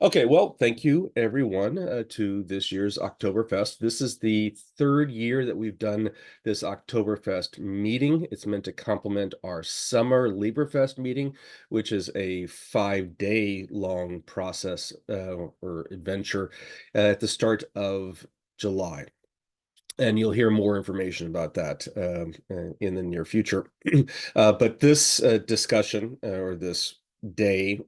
Okay, well, thank you everyone to this year's Oktoberfest. This is the third year that we've done this Oktoberfest meeting. It's meant to complement our summer LibreFest meeting, which is a 5-day long process or adventure at the start of July. And you'll hear more information about that in the near future. But this discussion or this day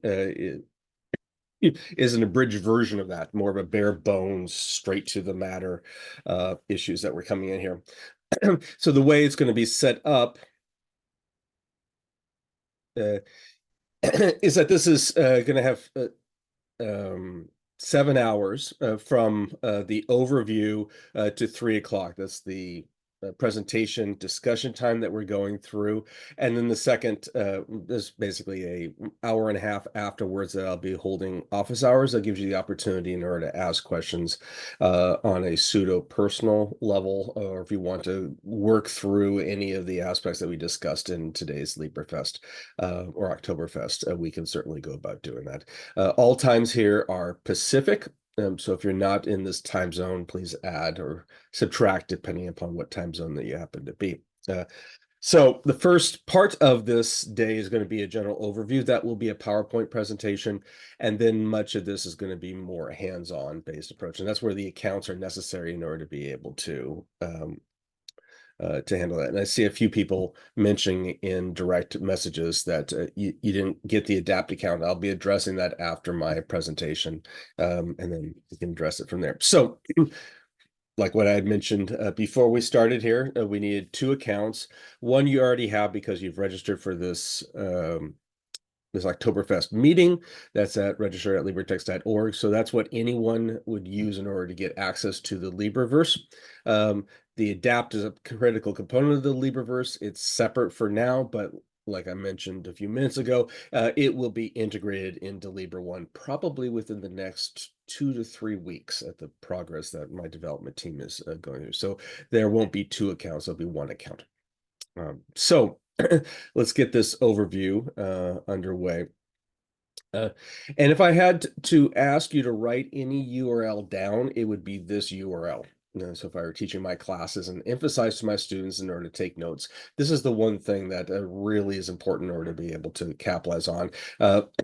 is an abridged version of that, more of a bare bones, straight to the matter issues that were coming in here. So the way it's going to be set up uh, is that this is going to have um, 7 hours from the overview to 3 o'clock. That's the presentation discussion time that we're going through. And then the second, there's basically a hour and a half afterwards that I'll be holding office hours. That gives you the opportunity in order to ask questions on a pseudo personal level, or if you want to work through any of the aspects that we discussed in today's LibreFest or Oktoberfest, we can certainly go about doing that. All times here are Pacific. So if you're not in this time zone, please add or subtract depending upon what time zone that you happen to be. So the first part of this day is going to be a general overview. That will be a PowerPoint presentation. And then much of this is going to be more hands-on based approach. And that's where the accounts are necessary in order to be able to handle that. And I see a few people mentioning in direct messages that you didn't get the adapt account. I'll be addressing that after my presentation, and then we can address it from there. So like what I had mentioned before we started here, we needed 2 accounts. One you already have because you've registered for this Oktoberfest meeting. That's at register@libretext.org. So that's what anyone would use in order to get access to the LibreVerse. The adapt is a critical component of the LibreVerse. It's separate for now, but like I mentioned a few minutes ago, it will be integrated into Libre One probably within the next 2 to 3 weeks at the progress that my development team is going through. So there won't be 2 accounts, there'll be 1 account. So let's get this overview underway. And if I had to ask you to write any URL down, it would be this URL. So if I were teaching my classes and emphasize to my students in order to take notes, this is the one thing that really is important in order to be able to capitalize on.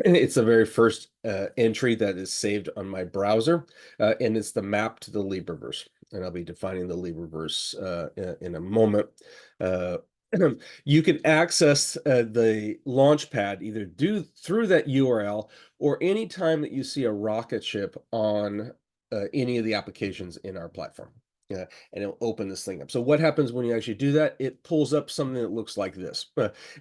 It's the very first entry that is saved on my browser, and it's the map to the LibreVerse. And I'll be defining the LibreVerse in a moment. You can access the Launchpad either through that URL or anytime that you see a rocket ship on any of the applications in our platform. And it'll open this thing up. So what happens when you actually do that? It pulls up something that looks like this.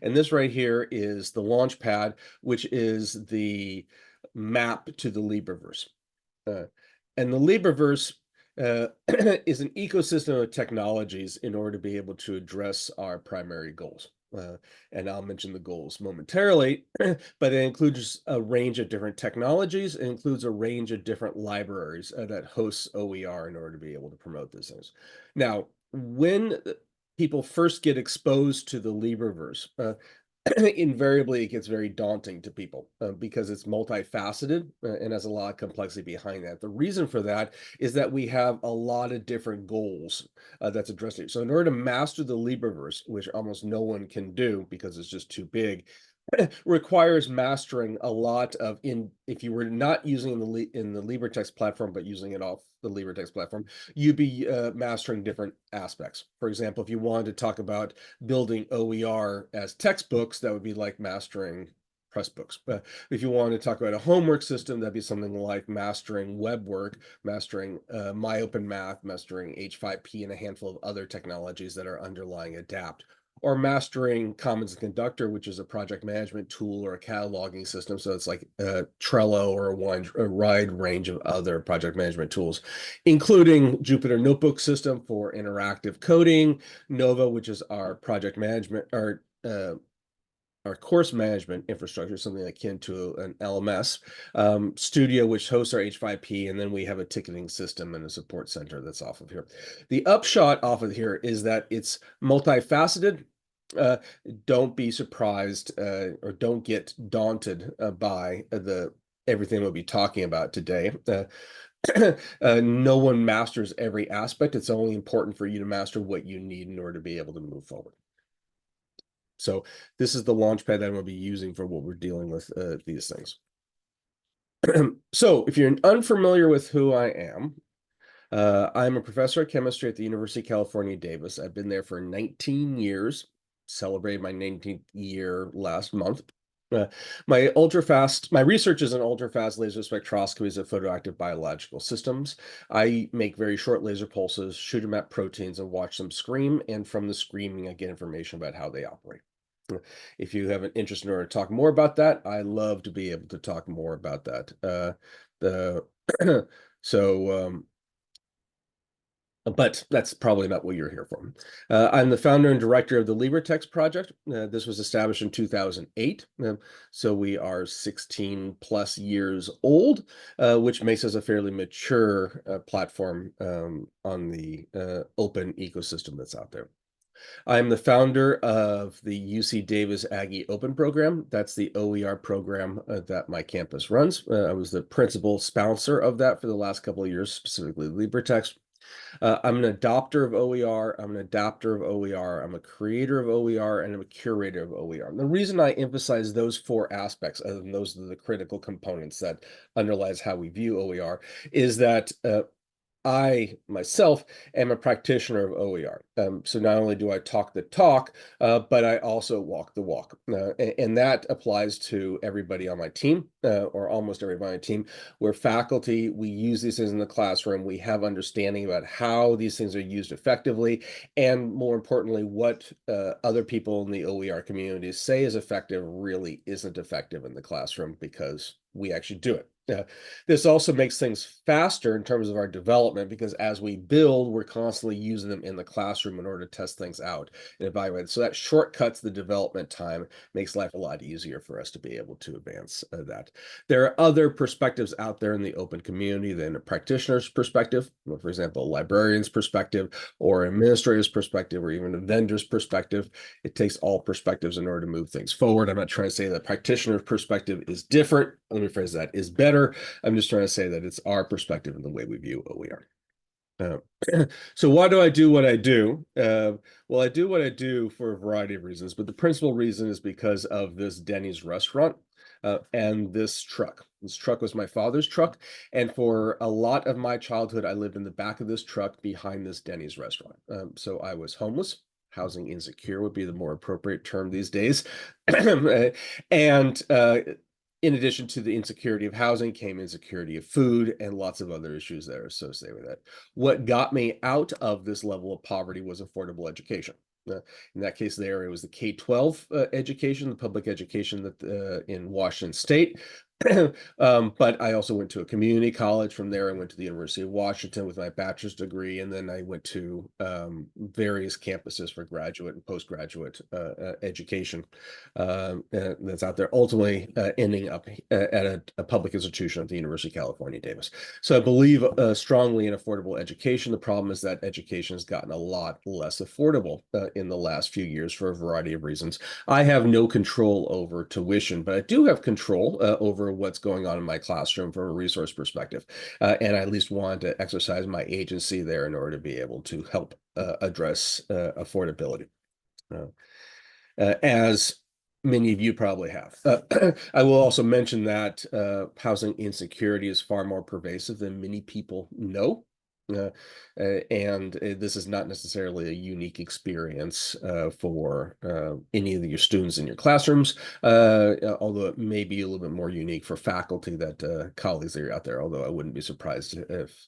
And this right here is the Launchpad, which is the map to the LibreVerse. And the LibreVerse is an ecosystem of technologies in order to be able to address our primary goals. And I'll mention the goals momentarily, but it includes a range of different technologies. It includes a range of different libraries that hosts OER in order to be able to promote these things. Now, when people first get exposed to the LibreVerse, invariably it gets very daunting to people because it's multifaceted and has a lot of complexity behind that. The reason for that is that we have a lot of different goals that's addressing. So in order to master the LibreVerse, which almost no one can do because it's just too big, requires mastering a lot of if you were not using in the LibreText platform but using it off the LibreText platform, you'd be mastering different aspects. For example, if you wanted to talk about building OER as textbooks, that would be like mastering Pressbooks. But if you wanted to talk about a homework system, that'd be something like mastering web work, mastering MyOpenMath, mastering H5P, and a handful of other technologies that are underlying ADAPT, or mastering Commons and Conductor, which is a project management tool or a cataloging system. So it's like Trello or a wide range of other project management tools, including Jupyter Notebook system for interactive coding, Nova, which is our project management, our course management infrastructure, something akin to an LMS, Studio, which hosts our H5P, and then we have a ticketing system and a support center that's off of here. The upshot off of here is that it's multifaceted. Don't be surprised or don't get daunted by the everything we'll be talking about today. No one masters every aspect. It's only important for you to master what you need in order to be able to move forward. So this is the launch pad that I'm going to be using for what we're dealing with these things. So if you're unfamiliar with who I am, I'm a professor of chemistry at the University of California, Davis. I've been there for 19 years, celebrated my 19th year last month. My research is in ultrafast laser spectroscopies of photoactive biological systems. I make very short laser pulses, shoot them at proteins, and watch them scream. And from the screaming, I get information about how they operate. If you have an interest in order to talk more about that, I love to be able to talk more about that. But that's probably not what you're here for. I'm the founder and director of the LibreTexts project. This was established in 2008. So we are 16 plus years old, which makes us a fairly mature platform on the open ecosystem that's out there. I'm the founder of the UC Davis Aggie Open program. That's the OER program that my campus runs. I was the principal sponsor of that for the last couple of years, specifically LibreTexts. I'm an adopter of OER, I'm an adapter of OER, I'm a creator of OER, and I'm a curator of OER. And the reason I emphasize those four aspects, and those are the critical components that underlies how we view OER, is that I myself am a practitioner of OER. So not only do I talk the talk, but I also walk the walk. And that applies to everybody on my team, or almost everybody on my team. We're faculty, we use these things in the classroom, we have understanding about how these things are used effectively, and more importantly, what other people in the OER community say is effective really isn't effective in the classroom because we actually do it. This also makes things faster in terms of our development because as we build, we're constantly using them in the classroom in order to test things out and evaluate. So that shortcuts the development time, makes life a lot easier for us to be able to advance that. There are other perspectives out there in the open community than a practitioner's perspective, for example, a librarian's perspective or an administrator's perspective or even a vendor's perspective. It takes all perspectives in order to move things forward. I'm not trying to say that practitioner's perspective is different. Let me phrase that, is better. I'm just trying to say that it's our perspective and the way we view OER. So why do I do what I do? Well, I do what I do for a variety of reasons, but the principal reason is because of this Denny's restaurant and this truck. This truck was my father's truck, and for a lot of my childhood, I lived in the back of this truck behind this Denny's restaurant. So I was homeless. Housing insecure would be the more appropriate term these days. And in addition to the insecurity of housing came insecurity of food and lots of other issues that are associated with that. What got me out of this level of poverty was affordable education. In that case, the area was the K-12 education, the public education that in Washington State. But I also went to a community college. From there, I went to the University of Washington with my bachelor's degree, and then I went to various campuses for graduate and postgraduate education that's out there, ultimately ending up at a public institution at the University of California, Davis. So I believe strongly in affordable education. The problem is that education has gotten a lot less affordable in the last few years for a variety of reasons. I have no control over tuition, but I do have control over what's going on in my classroom from a resource perspective. And I at least want to exercise my agency there in order to be able to help address affordability. As many of you probably have. I will also mention that housing insecurity is far more pervasive than many people know. And this is not necessarily a unique experience for any of your students in your classrooms, although it may be a little bit more unique for faculty that colleagues that are out there, although I wouldn't be surprised if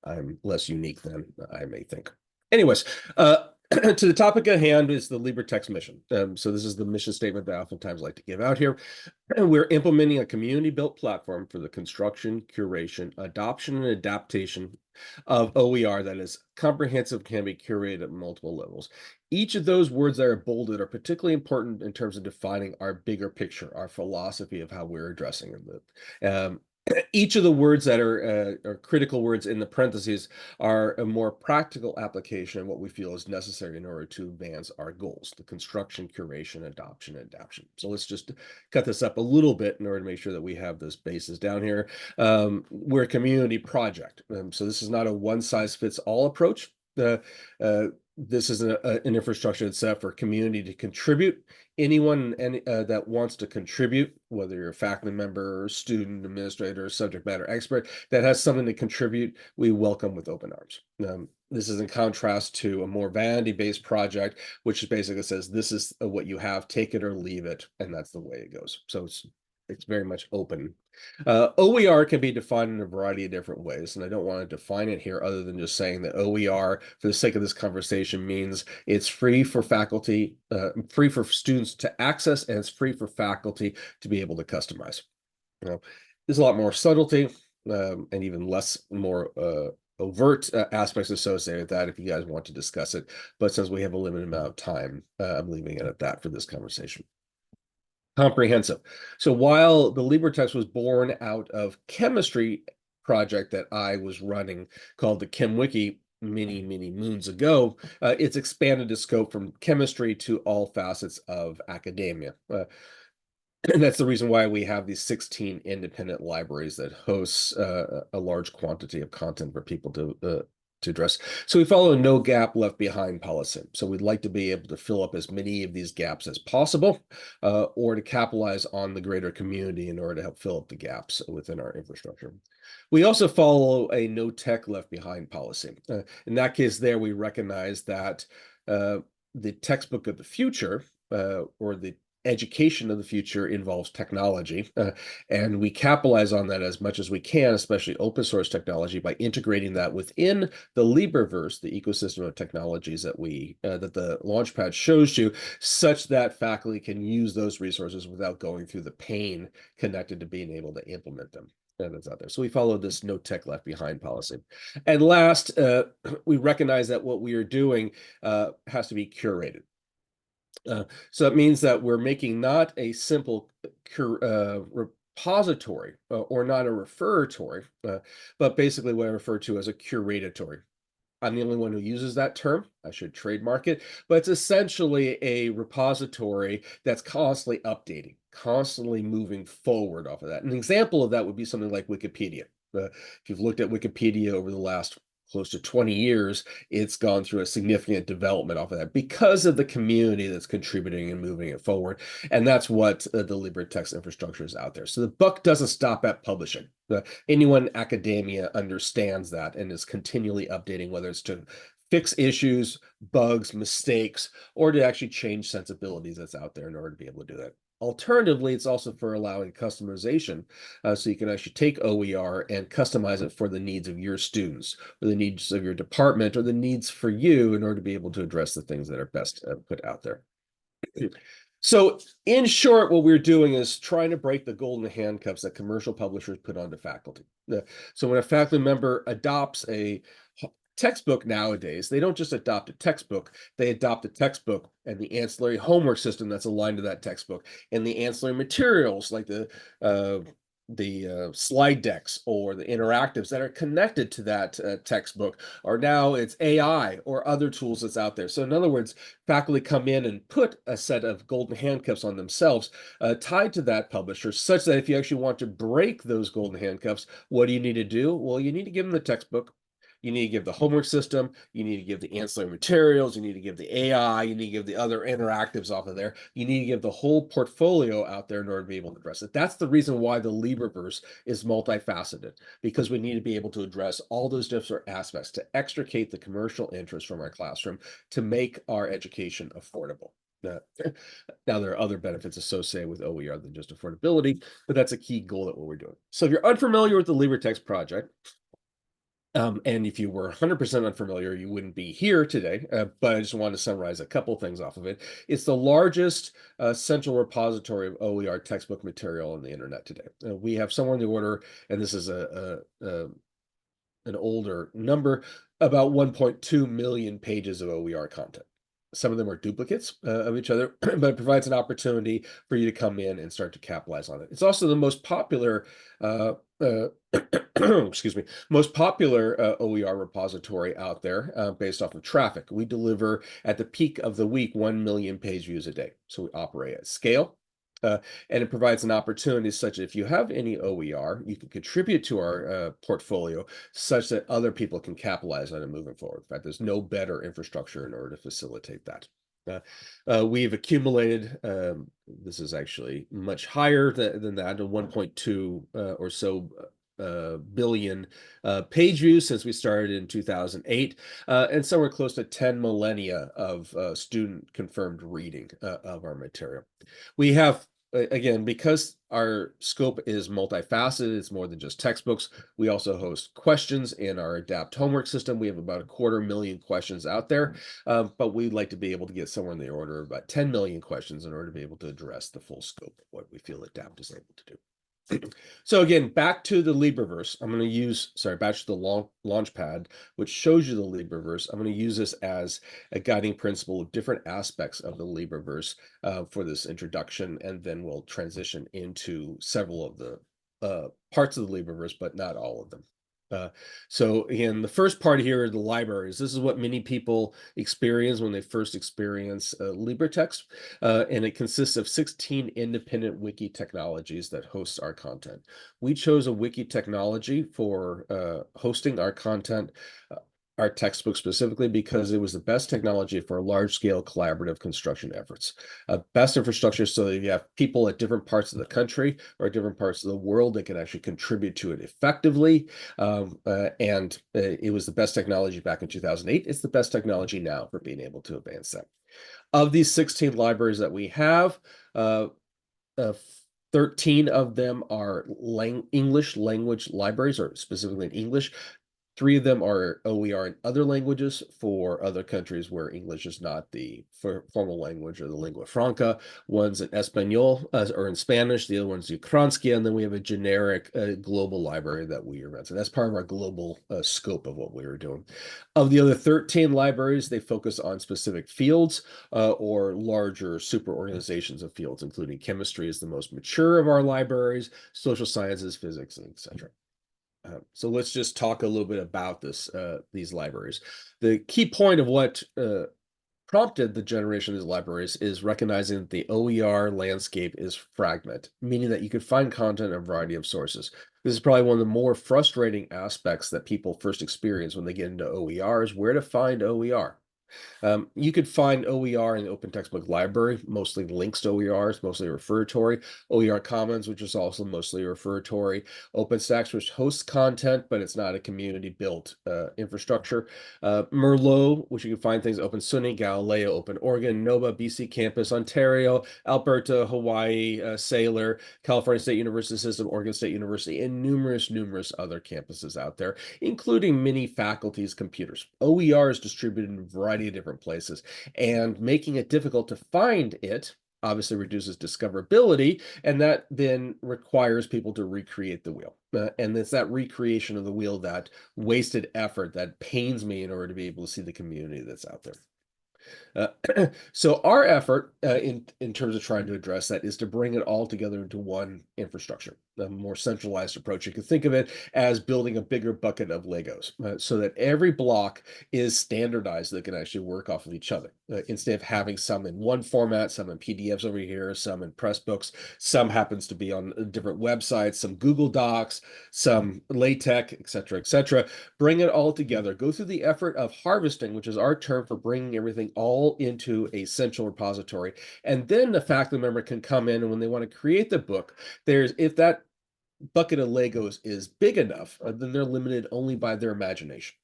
I'm less unique than I may think. Anyways, to the topic at hand is the LibreTexts mission. So this is the mission statement that I oftentimes like to give out here. We're implementing a community-built platform for the construction, curation, adoption, and adaptation of OER that is comprehensive, can be curated at multiple levels. Each of those words that are bolded are particularly important in terms of defining our bigger picture, our philosophy of how we're addressing it. Each of the words that are critical words in the parentheses are a more practical application of what we feel is necessary in order to advance our goals: the construction, curation, adoption, and adaption. So let's just cut this up a little bit in order to make sure that we have those bases down here. We're a community project, so this is not a one-size-fits-all approach. This is an infrastructure that's set for community to contribute. Anyone that wants to contribute, whether you're a faculty member, student, administrator, subject matter expert, that has something to contribute, we welcome with open arms. This is in contrast to a more vanity-based project, which basically says, this is what you have, take it or leave it, and that's the way it goes. So it's very much open. OER can be defined in a variety of different ways, and I don't want to define it here other than just saying that OER, for the sake of this conversation, means it's free for faculty, free for students to access, and it's free for faculty to be able to customize. There's a lot more subtlety and even more overt aspects associated with that if you guys want to discuss it. But since we have a limited amount of time, I'm leaving it at that for this conversation. Comprehensive. So while the LibreText was born out of chemistry project that I was running called the ChemWiki many moons ago, it's expanded its scope from chemistry to all facets of academia. And that's the reason why we have these 16 independent libraries that hosts a large quantity of content for people to address. So we follow a no gap left behind policy. So we'd like to be able to fill up as many of these gaps as possible, or to capitalize on the greater community in order to help fill up the gaps within our infrastructure. We also follow a no tech left behind policy. In that case there, we recognize that the textbook of the future, or the education of the future, involves technology, and we capitalize on that as much as we can, especially open source technology, by integrating that within the LibreVerse, the ecosystem of technologies that that the Launchpad shows you, such that faculty can use those resources without going through the pain connected to being able to implement them. That's out there. So we follow this no tech left behind policy. And last, we recognize that what we are doing has to be curated. So that means that we're making not a simple repository or not a referatory, but basically what I refer to as a curatatory. I'm the only one who uses that term. I should trademark it, but it's essentially a repository that's constantly updating, constantly moving forward off of that. An example of that would be something like Wikipedia. If you've looked at Wikipedia over the last close to 20 years, it's gone through a significant development off of that because of the community that's contributing and moving it forward. And that's what the LibreText infrastructure is out there. So the buck doesn't stop at publishing. Anyone in academia understands that and is continually updating, whether it's to fix issues, bugs, mistakes, or to actually change sensibilities that's out there in order to be able to do that. Alternatively, it's also for allowing customization, so you can actually take OER and customize it for the needs of your students, or the needs of your department, or the needs for you in order to be able to address the things that are best put out there. So in short, what we're doing is trying to break the golden handcuffs that commercial publishers put onto faculty. So when a faculty member adopts a textbook nowadays, they don't just adopt a textbook, they adopt a textbook and the ancillary homework system that's aligned to that textbook, and the ancillary materials like the slide decks or the interactives that are connected to that textbook, or now it's AI or other tools that's out there. So in other words, faculty come in and put a set of golden handcuffs on themselves tied to that publisher, such that if you actually want to break those golden handcuffs, what do you need to do? Well, you need to give them the textbook. You need to give the homework system, you need to give the ancillary materials, you need to give the AI, you need to give the other interactives off of there. You need to give the whole portfolio out there in order to be able to address it. That's the reason why the LibreVerse is multifaceted, because we need to be able to address all those different aspects to extricate the commercial interest from our classroom to make our education affordable. Now, there are other benefits associated with OER than just affordability, but that's a key goal that what we're doing. So if you're unfamiliar with the LibreText project, and if you were 100% unfamiliar, you wouldn't be here today, but I just want to summarize a couple things off of it. It's the largest central repository of OER textbook material on the internet today. We have somewhere in the order, and this is an older number, about 1.2 million pages of OER content. some of them are duplicates of each other, but it provides an opportunity for you to come in and start to capitalize on it. It's also the most popular, excuse me, most popular OER repository out there based off of traffic. We deliver at the peak of the week 1 million page views a day. So we operate at scale. And it provides an opportunity such that if you have any OER, you can contribute to our portfolio such that other people can capitalize on it moving forward. In fact, there's no better infrastructure in order to facilitate that. We've accumulated, this is actually much higher than that, 1.2 or so billion page views since we started in 2008, and somewhere close to 10 millennia of student confirmed reading of our material. We have, again, because our scope is multifaceted, it's more than just textbooks. We also host questions in our Adapt homework system. We have about 250,000 questions out there, but we'd like to be able to get somewhere in the order of about 10 million questions in order to be able to address the full scope of what we feel Adapt is able to do. So again, back to the LibreVerse. I'm going to use, back to the Launchpad, which shows you the LibreVerse. I'm going to use this as a guiding principle of different aspects of the LibreVerse for this introduction, and then we'll transition into several of the parts of the LibreVerse, but not all of them. So again, the first part here are the libraries. This is what many people experience when they first experience LibreTexts, and it consists of 16 independent wiki technologies that host our content. We chose a wiki technology for hosting our content, our textbook specifically, because it was the best technology for large-scale collaborative construction efforts. Best infrastructure so that you have people at different parts of the country or different parts of the world that can actually contribute to it effectively. It was the best technology back in 2008. It's the best technology now for being able to advance that. Of these 16 libraries that we have, 13 of them are English language libraries, or specifically in English. 3 of them are OER in other languages for other countries where English is not the formal language or the lingua franca. One's in Espanol or in Spanish. The other one's Ukrainsky, and then we have a generic global library that we are renting. That's part of our global scope of what we were doing. Of the other 13 libraries, they focus on specific fields or larger super organizations of fields, including chemistry is the most mature of our libraries, social sciences, physics, etc. So let's just talk a little bit about these libraries. The key point of what prompted the generation of these libraries is recognizing that the OER landscape is fragmented, meaning that you could find content in a variety of sources. This is probably one of the more frustrating aspects that people first experience when they get into OER is where to find OER. You could find OER in the Open Textbook Library, mostly links to OERs, mostly referatory. OER Commons, which is also mostly referatory. OpenStax, which hosts content, but it's not a community-built infrastructure. Merlot, which you can find things Open SUNY, Galileo, Open Oregon, NOVA, BC Campus, Ontario, Alberta, Hawaii, Saylor, California State University System, Oregon State University, and numerous other campuses out there, including many faculties' computers. OER is distributed in a variety of different places, and making it difficult to find it obviously reduces discoverability, and that then requires people to recreate the wheel. And it's that recreation of the wheel, that wasted effort, that pains me in order to be able to see the community that's out there. So our effort in terms of trying to address that is to bring it all together into one infrastructure, a more centralized approach. You can think of it as building a bigger bucket of Legos, so that every block is standardized, that can actually work off of each other. Instead of having some in one format, some in PDFs over here, some in Pressbooks, some happens to be on different websites, some Google Docs, some LaTeX, etc. Bring it all together. Go through the effort of harvesting, which is our term for bringing everything all into a central repository. And then the faculty member can come in, and when they want to create the book, if that bucket of Legos is big enough, then they're limited only by their imagination.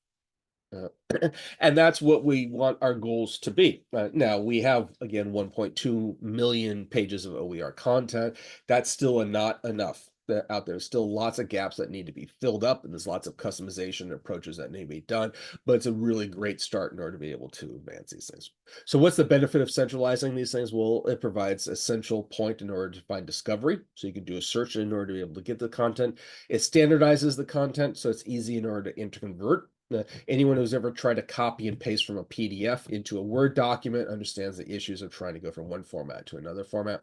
And that's what we want our goals to be. Now, we have, again, 1.2 million pages of OER content. That's still not enough out there. Still lots of gaps that need to be filled up, and there's lots of customization approaches that need to be done, but it's a really great start in order to be able to advance these things. So what's the benefit of centralizing these things? Well, it provides a central point in order to find discovery, so you can do a search in order to be able to get the content. It standardizes the content, so it's easy in order to interconvert Anyone who's ever tried to copy and paste from a PDF into a Word document understands the issues of trying to go from one format to another format.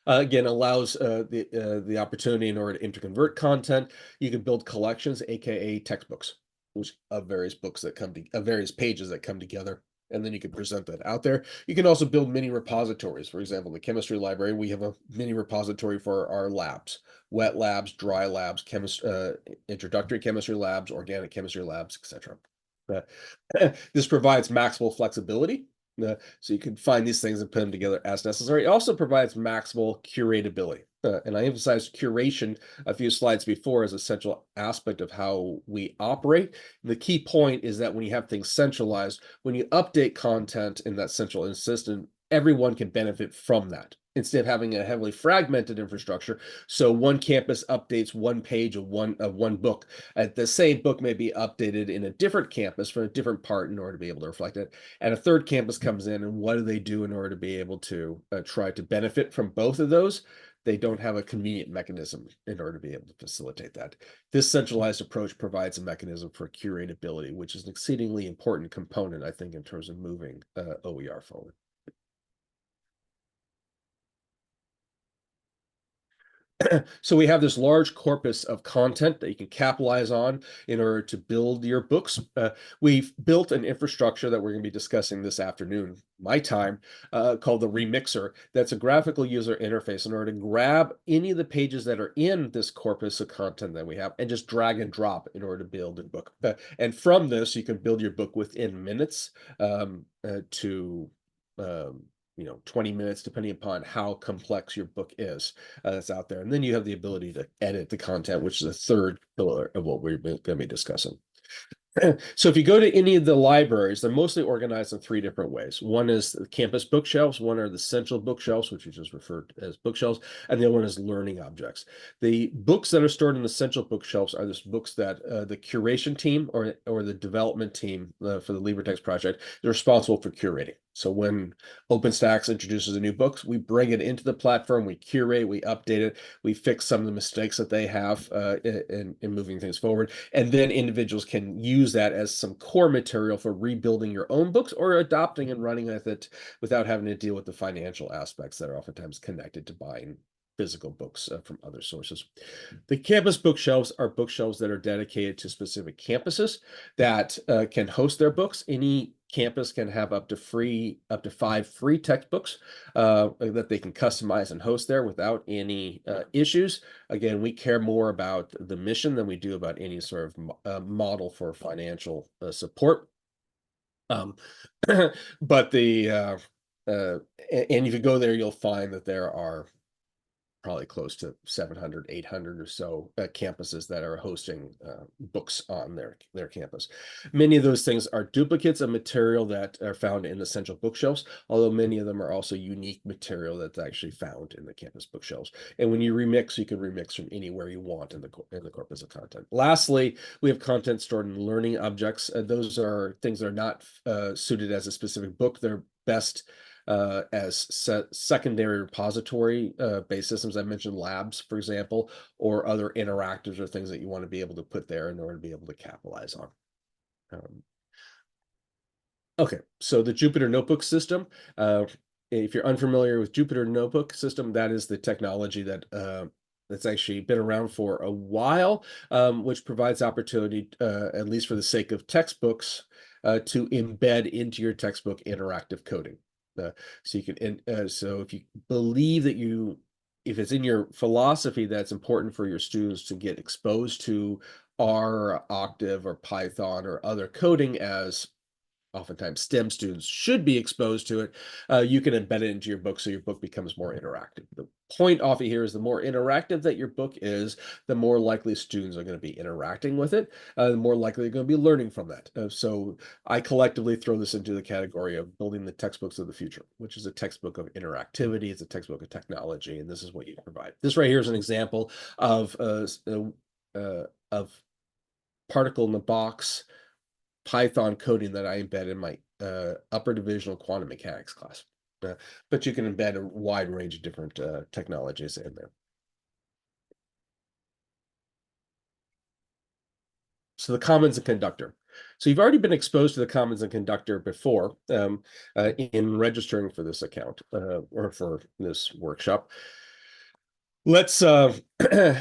Again, allows the opportunity in order to interconvert content. You can build collections, aka textbooks, which of various books that come to various pages that come together, and then you can present that out there. You can also build mini repositories. For example, the chemistry library, we have a mini repository for our labs: wet labs, dry labs, introductory chemistry labs, organic chemistry labs, etc. This provides maximal flexibility, so you can find these things and put them together as necessary. It also provides maximal curatability. And I emphasized curation a few slides before as a central aspect of how we operate. The key point is that when you have things centralized, when you update content in that central system, everyone can benefit from that instead of having a heavily fragmented infrastructure. So one campus updates one page of one book. The same book may be updated in a different campus for a different part in order to be able to reflect it. And a third campus comes in, and what do they do in order to be able to try to benefit from both of those? They don't have a convenient mechanism in order to be able to facilitate that. This centralized approach provides a mechanism for curatability, which is an exceedingly important component, I think, in terms of moving OER forward. So we have this large corpus of content that you can capitalize on in order to build your books. We've built an infrastructure that we're going to be discussing this afternoon, my time, called the Remixer. That's a graphical user interface in order to grab any of the pages that are in this corpus of content that we have and just drag and drop in order to build a book. And from this, you can build your book within minutes to 20 minutes, depending upon how complex your book is that's out there. And then you have the ability to edit the content, which is a third pillar of what we're going to be discussing. So if you go to any of the libraries, they're mostly organized in three different ways. One is the campus bookshelves, one are the central bookshelves, which we just referred to as bookshelves, and the other one is learning objects. The books that are stored in the central bookshelves are the books that the curation team or the development team for the LibreTexts project is responsible for curating. So when OpenStax introduces a new book, we bring it into the platform, we curate, we update it, we fix some of the mistakes that they have in moving things forward, and then individuals can use that as some core material for rebuilding your own books or adopting and running with it without having to deal with the financial aspects that are oftentimes connected to buying physical books from other sources. The campus bookshelves are bookshelves that are dedicated to specific campuses that can host their books. Any campus can have up to 5 free textbooks that they can customize and host there without any issues. Again, we care more about the mission than we do about any sort of model for financial support. But and if you go there, you'll find that there are probably close to 700, 800 or so campuses that are hosting books on their campus. Many of those things are duplicates of material that are found in the central bookshelves, although many of them are also unique material that's actually found in the campus bookshelves. And when you remix, you can remix from anywhere you want in the corpus of content. Lastly, we have content stored in learning objects. Those are things that are not suited as a specific book. They're best as secondary repository based systems. I mentioned labs, for example, or other interactives or things that you want to be able to put there in order to be able to capitalize on. Okay, so the Jupyter Notebook system. If you're unfamiliar with Jupyter Notebook system, that is the technology that that's actually been around for a while, which provides opportunity, at least for the sake of textbooks, to embed into your textbook interactive coding. So you can, so if you believe that if it's in your philosophy that's important for your students to get exposed to R, Octave, or Python, or other coding as oftentimes STEM students should be exposed to it, you can embed it into your book so your book becomes more interactive. The point off of here is the more interactive that your book is, the more likely students are going to be interacting with it, the more likely they're going to be learning from that. So I collectively throw this into the category of building the textbooks of the future, which is a textbook of interactivity. It's a textbook of technology, and this is what you provide. This right here is an example of particle in the box Python coding that I embed in my upper divisional quantum mechanics class. But you can embed a wide range of different technologies in there. So the commons and conductor. So you've already been exposed to the commons and conductor before in registering for this account or for this workshop. Let's it's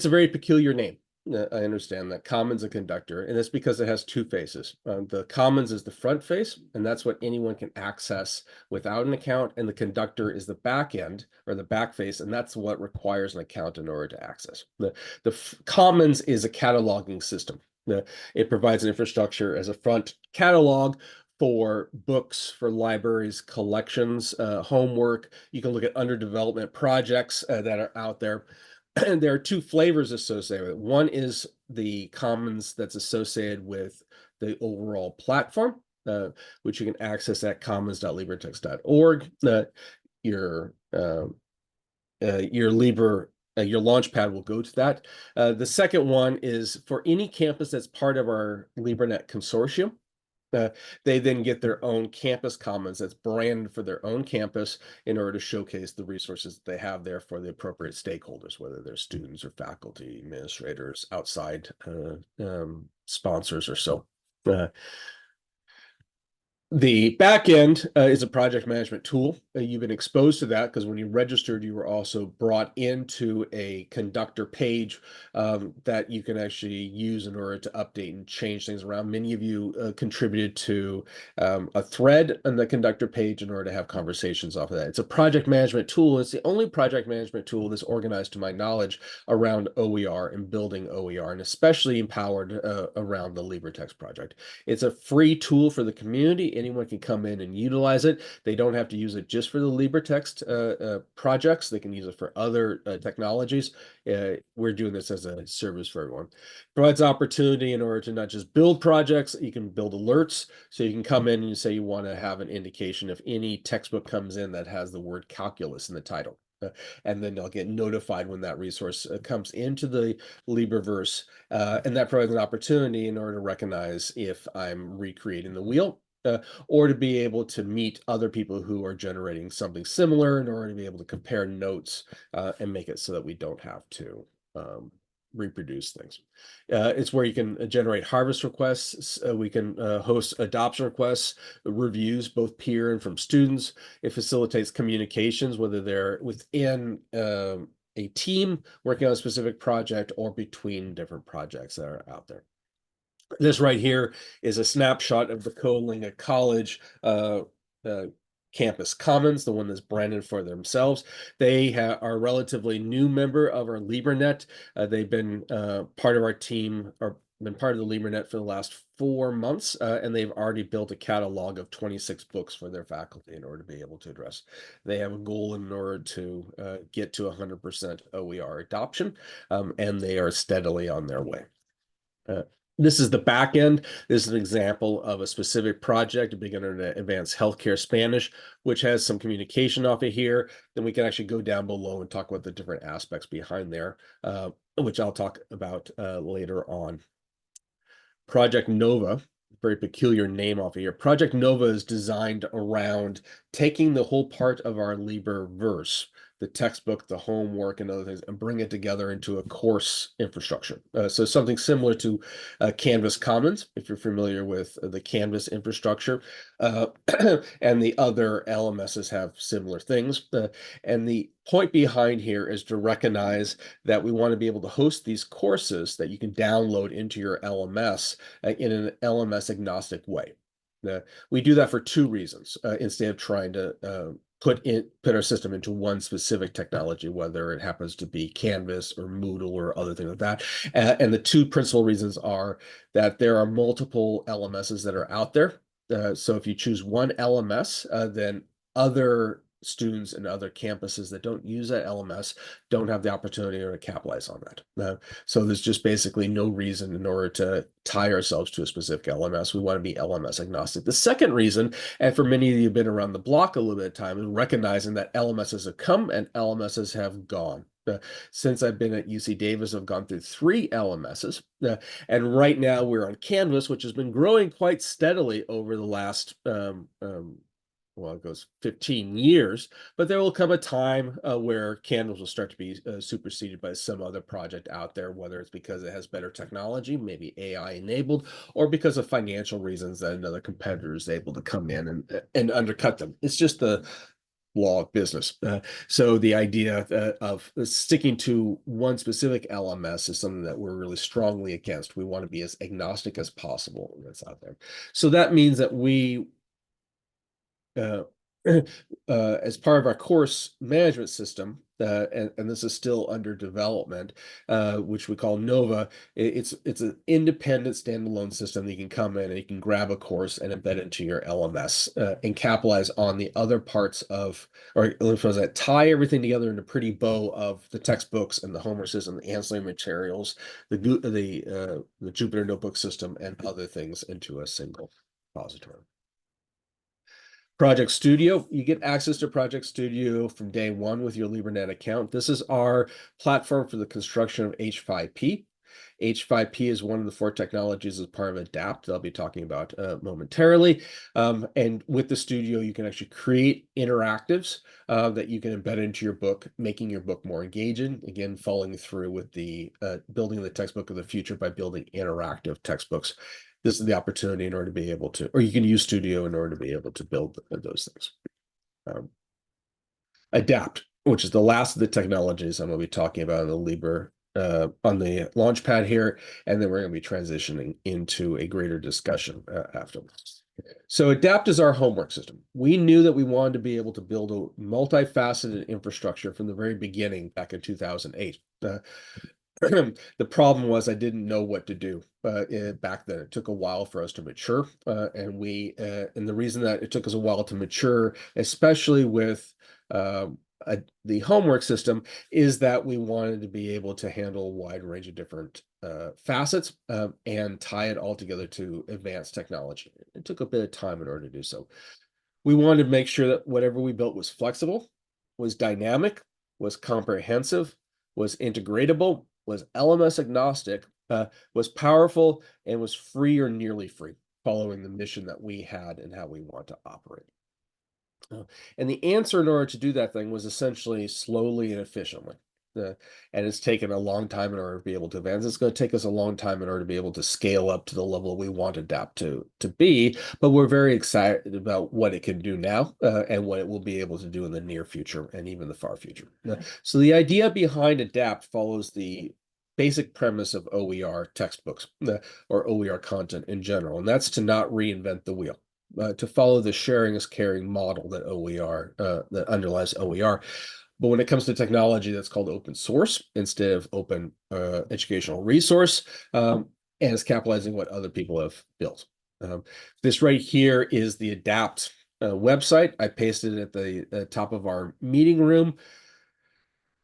a very peculiar name. I understand that, commons and conductor, and that's because it has two faces. The commons is the front face, and that's what anyone can access without an account, and the conductor is the back end or the back face, and that's what requires an account in order to access. The commons is a cataloging system. It provides an infrastructure as a front catalog for books, for libraries, collections, homework. You can look at under development projects that are out there. And there are two flavors associated with it. One is the commons that's associated with the overall platform, which you can access at commons.libretext.org. Your Launchpad will go to that. The second one is for any campus that's part of our LibreNet consortium. They then get their own campus commons that's branded for their own campus in order to showcase the resources that they have there for the appropriate stakeholders, whether they're students or faculty, administrators, outside sponsors or so. The back end is a project management tool. You've been exposed to that because when you registered, you were also brought into a conductor page that you can actually use in order to update and change things around. Many of you contributed to a thread on the conductor page in order to have conversations off of that. It's a project management tool. It's the only project management tool that's organized, to my knowledge, around OER and building OER, and especially empowered around the LibreTexts project. It's a free tool for the community. Anyone can come in and utilize it. They don't have to use it just for the LibreText projects. They can use it for other technologies. We're doing this as a service for everyone. Provides opportunity in order to not just build projects, you can build alerts. So you can come in and you say you want to have an indication if any textbook comes in that has the word calculus in the title. And then they'll get notified when that resource comes into the LibreVerse. And that provides an opportunity in order to recognize if I'm recreating the wheel. Or to be able to meet other people who are generating something similar in order to be able to compare notes and make it so that we don't have to reproduce things. It's where you can generate harvest requests. We can host adoption requests, reviews, both peer and from students. It facilitates communications, whether they're within a team working on a specific project or between different projects that are out there. This right here is a snapshot of the Coalinga College campus commons, the one that's branded for themselves. They are a relatively new member of our LibreNet. They've been part of our team or been part of the LibreNet for the last 4 months, and they've already built a catalog of 26 books for their faculty in order to be able to address. They have a goal in order to get to 100% OER adoption, and they are steadily on their way. This is the back end. This is an example of a specific project, a beginner to advanced healthcare Spanish, which has some communication off of here. Then we can actually go down below and talk about the different aspects behind there, which I'll talk about later on. Project Nova, very peculiar name off of here. Project Nova is designed around taking the whole part of our LibreVerse, the textbook, the homework, and other things, and bring it together into a course infrastructure. So something similar to Canvas Commons, if you're familiar with the Canvas infrastructure, and the other LMSs have similar things. And the point behind here is to recognize that we want to be able to host these courses that you can download into your LMS in an LMS agnostic way. We do that for 2 reasons, instead of trying to put our system into one specific technology, whether it happens to be Canvas or Moodle or other things like that. And the 2 principal reasons are that there are multiple LMSs that are out there. So if you choose one LMS, then other students and other campuses that don't use that LMS don't have the opportunity to capitalize on that. So there's just basically no reason in order to tie ourselves to a specific LMS. We want to be LMS agnostic. The second reason, and for many of you who've been around the block a little bit of time, is recognizing that LMSs have come and LMSs have gone. Since I've been at UC Davis, I've gone through 3 LMSs, and right now we're on Canvas, which has been growing quite steadily over the last well, it goes 15 years, but there will come a time where candles will start to be superseded by some other project out there, whether it's because it has better technology, maybe AI enabled, or because of financial reasons that another competitor is able to come in and undercut them. It's just the law of business. So the idea of sticking to one specific LMS is something that we're really strongly against. We want to be as agnostic as possible that's out there. So that means that we uh, as part of our course management system, and this is still under development, which we call Nova. It's an independent standalone system that you can come in and you can grab a course and embed it into your LMS and capitalize on the other parts of, or that tie everything together in a pretty bow of the textbooks and the homework system, the ancillary materials, the Jupyter Notebook system, and other things into a single repository. Project Studio, you get access to Project Studio from day one with your LibreNet account. This is our platform for the construction of H5P. H5P is one of the 4 technologies as part of ADAPT that I'll be talking about momentarily. And with the studio, you can actually create interactives that you can embed into your book, making your book more engaging. Again, following through with the building the textbook of the future by building interactive textbooks. This is the opportunity in order to be able to, or you can use Studio in order to be able to build those things. Adapt, which is the last of the technologies I'm going to be talking about on the on the Launchpad here, and then we're going to be transitioning into a greater discussion afterwards. So Adapt is our homework system. We knew that we wanted to be able to build a multifaceted infrastructure from the very beginning back in 2008. The problem was I didn't know what to do back then. It took a while for us to mature, and the reason that it took us a while to mature, especially with the homework system, is that we wanted to be able to handle a wide range of different facets and tie it all together to advanced technology. It took a bit of time in order to do so. We wanted to make sure that whatever we built was flexible, was dynamic, was comprehensive, was integratable, was LMS agnostic, was powerful, and was free or nearly free, following the mission that we had and how we want to operate. And the answer in order to do that thing was essentially slowly and efficiently. And it's taken a long time in order to be able to advance. It's going to take us a long time in order to be able to scale up to the level we want Adapt to be, but we're very excited about what it can do now and what it will be able to do in the near future and even the far future. So the idea behind Adapt follows the basic premise of OER textbooks or OER content in general, and that's to not reinvent the wheel. To follow the sharing is caring model that that underlies OER. But when it comes to technology, that's called open source instead of open educational resource, and it's capitalizing what other people have built. This right here is the Adapt website. I pasted it at the top of our meeting room.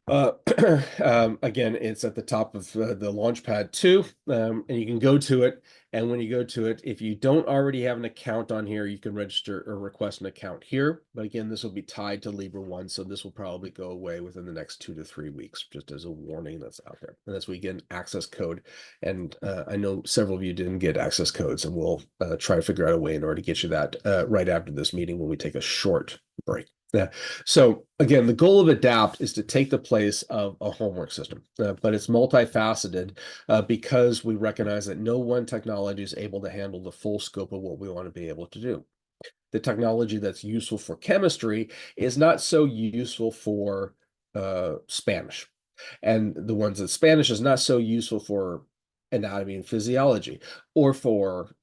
Again, it's at the top of the Launchpad 2, and you can go to it. And when you go to it, if you don't already have an account on here, you can register or request an account here. But again, this will be tied to LibreOne, so this will probably go away within the next 2 to 3 weeks, just as a warning that's out there. And that's where you get an access code. And I know several of you didn't get access codes, and we'll try to figure out a way in order to get you that right after this meeting when we take a short break. Yeah. So again, the goal of Adapt is to take the place of a homework system, but it's multifaceted because we recognize that no one technology is able to handle the full scope of what we want to be able to do. The technology that's useful for chemistry is not so useful for Spanish, and the ones that Spanish is not so useful for anatomy and physiology or for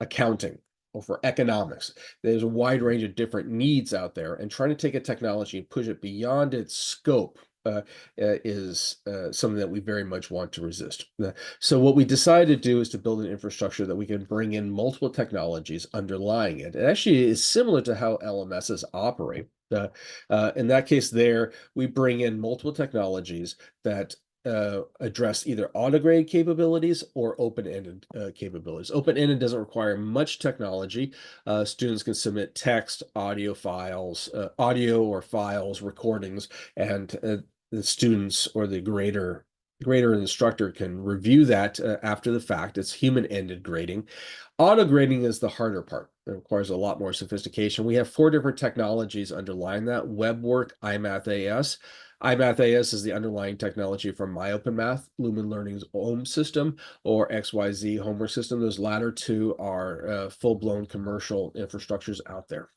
accounting or for economics. There's a wide range of different needs out there, and trying to take a technology and push it beyond its scope is something that we very much want to resist. So what we decided to do is to build an infrastructure that we can bring in multiple technologies underlying it. It actually is similar to how LMSs operate. In that case there, we bring in multiple technologies that address either autograded capabilities or open-ended capabilities. Open-ended doesn't require much technology. Students can submit text, audio files, audio or files, recordings, and the students or the grader instructor can review that after the fact. It's human-ended grading. Auto grading is the harder part. It requires a lot more sophistication. We have 4 different technologies underlying that: WebWork, iMath.AS. iMath.AS is the underlying technology for MyOpenMath, Lumen Learning's OHM system, or XYZ homework system. Those latter two are full-blown commercial infrastructures out there.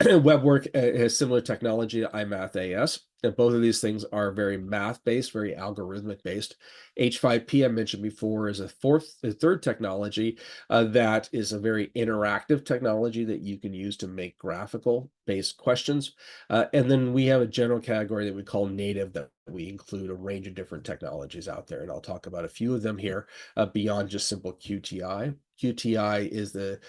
WebWork has similar technology to iMath.AS, and both of these things are very math-based, very algorithmic-based. H5P, I mentioned before, is a third technology that is a very interactive technology that you can use to make graphical-based questions. And then we have a general category that we call native, that we include a range of different technologies out there, and I'll talk about a few of them here beyond just simple QTI. QTI is the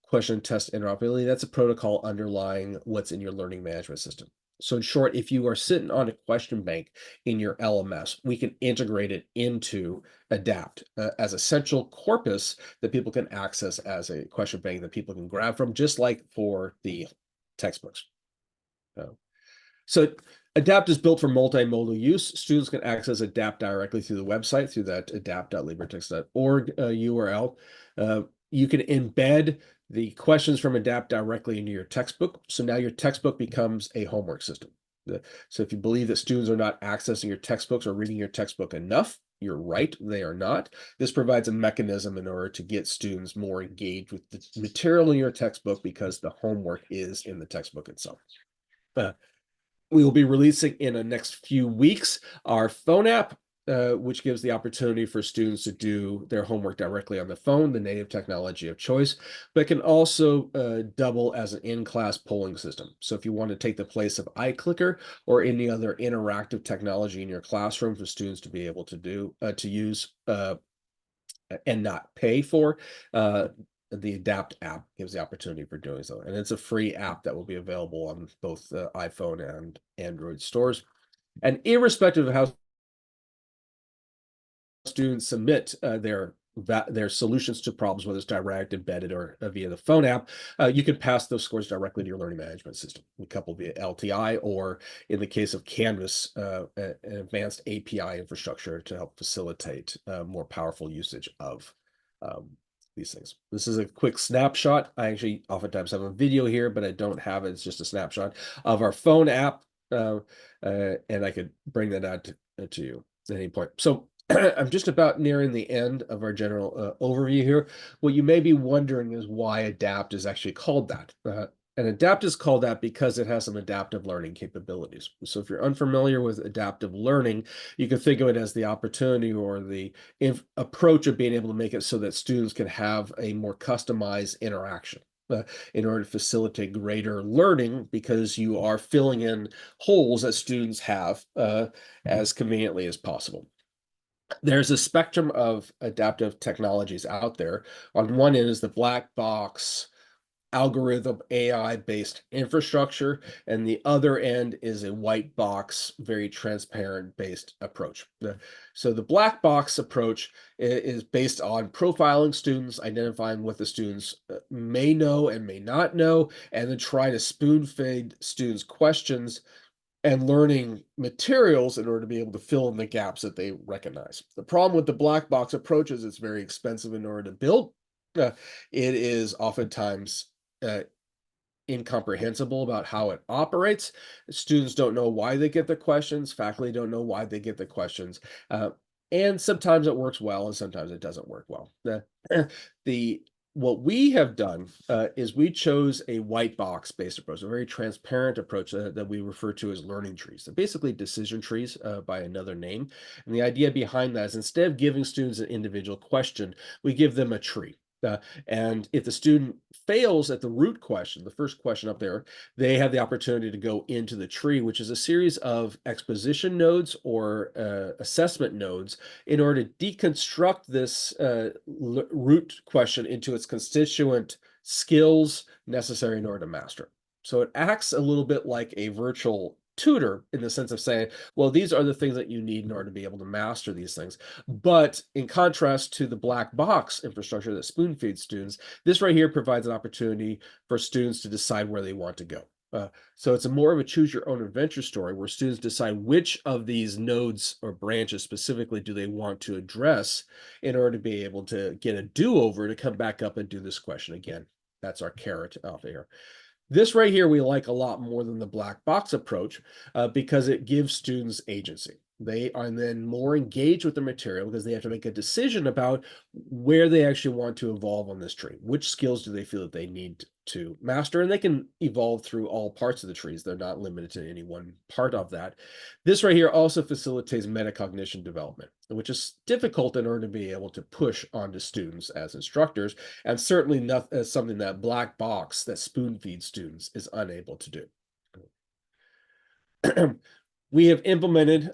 question test interoperability. That's a protocol underlying what's in your learning management system. So in short, if you are sitting on a question bank in your LMS, we can integrate it into Adapt as a central corpus that people can access as a question bank that people can grab from, just like for the textbooks. So Adapt is built for multimodal use. Students can access Adapt directly through the website, through that adapt.libretext.org URL. You can embed the questions from Adapt directly into your textbook. So now your textbook becomes a homework system. So if you believe that students are not accessing your textbooks or reading your textbook enough, you're right, they are not. This provides a mechanism in order to get students more engaged with the material in your textbook, because the homework is in the textbook itself. We will be releasing in the next few weeks our phone app, which gives the opportunity for students to do their homework directly on the phone, the native technology of choice, but can also double as an in-class polling system. So if you want to take the place of iClicker or any other interactive technology in your classroom for students to be able to use and not pay for, the Adapt app gives the opportunity for doing so. And it's a free app that will be available on both the iPhone and Android stores. And irrespective of how students submit their solutions to problems, whether it's direct, embedded, or via the phone app, you can pass those scores directly to your learning management system. We couple via LTI, or in the case of Canvas, an advanced API infrastructure to help facilitate more powerful usage of these things. This is a quick snapshot. I actually oftentimes have a video here, but I don't have it. It's just a snapshot of our phone app, and I could bring that out to you at any point. So I'm just about nearing the end of our general overview here. What you may be wondering is why Adapt is actually called that. And Adapt is called that because it has some adaptive learning capabilities. So if you're unfamiliar with adaptive learning, you can think of it as the opportunity or the approach of being able to make it so that students can have a more customized interaction in order to facilitate greater learning, because you are filling in holes that students have as conveniently as possible. There's a spectrum of adaptive technologies out there. On one end is the black box algorithm AI-based infrastructure, and the other end is a white box, very transparent based approach. So the black box approach is based on profiling students, identifying what the students may know and may not know, and then try to spoon-feed students questions and learning materials in order to be able to fill in the gaps that they recognize. The problem with the black box approach is it's very expensive in order to build. It is oftentimes incomprehensible about how it operates. Students don't know why they get the questions. Faculty don't know why they get the questions. And sometimes it works well, and sometimes it doesn't work well. What we have done is we chose a white box based approach, a very transparent approach that we refer to as learning trees. They're basically decision trees by another name. And the idea behind that is, instead of giving students an individual question, we give them a tree. And if the student fails at the root question, the first question up there, they have the opportunity to go into the tree, which is a series of exposition nodes or assessment nodes, in order to deconstruct this root question into its constituent skills necessary in order to master. So it acts a little bit like a virtual tutor, in the sense of saying, well, these are the things that you need in order to be able to master these things. But in contrast to the black box infrastructure that spoon feeds students, this right here provides an opportunity for students to decide where they want to go. So it's more of a choose your own adventure story, where students decide which of these nodes or branches specifically do they want to address in order to be able to get a do-over to come back up and do this question again. That's our carrot out there. This right here we like a lot more than the black box approach because it gives students agency. They are then more engaged with the material because they have to make a decision about where they actually want to evolve on this tree. Which skills do they feel that they need to master? And they can evolve through all parts of the trees. They're not limited to any one part of that. This right here also facilitates metacognition development, which is difficult in order to be able to push onto students as instructors, and certainly not something that black box that spoon feeds students is unable to do. We have implemented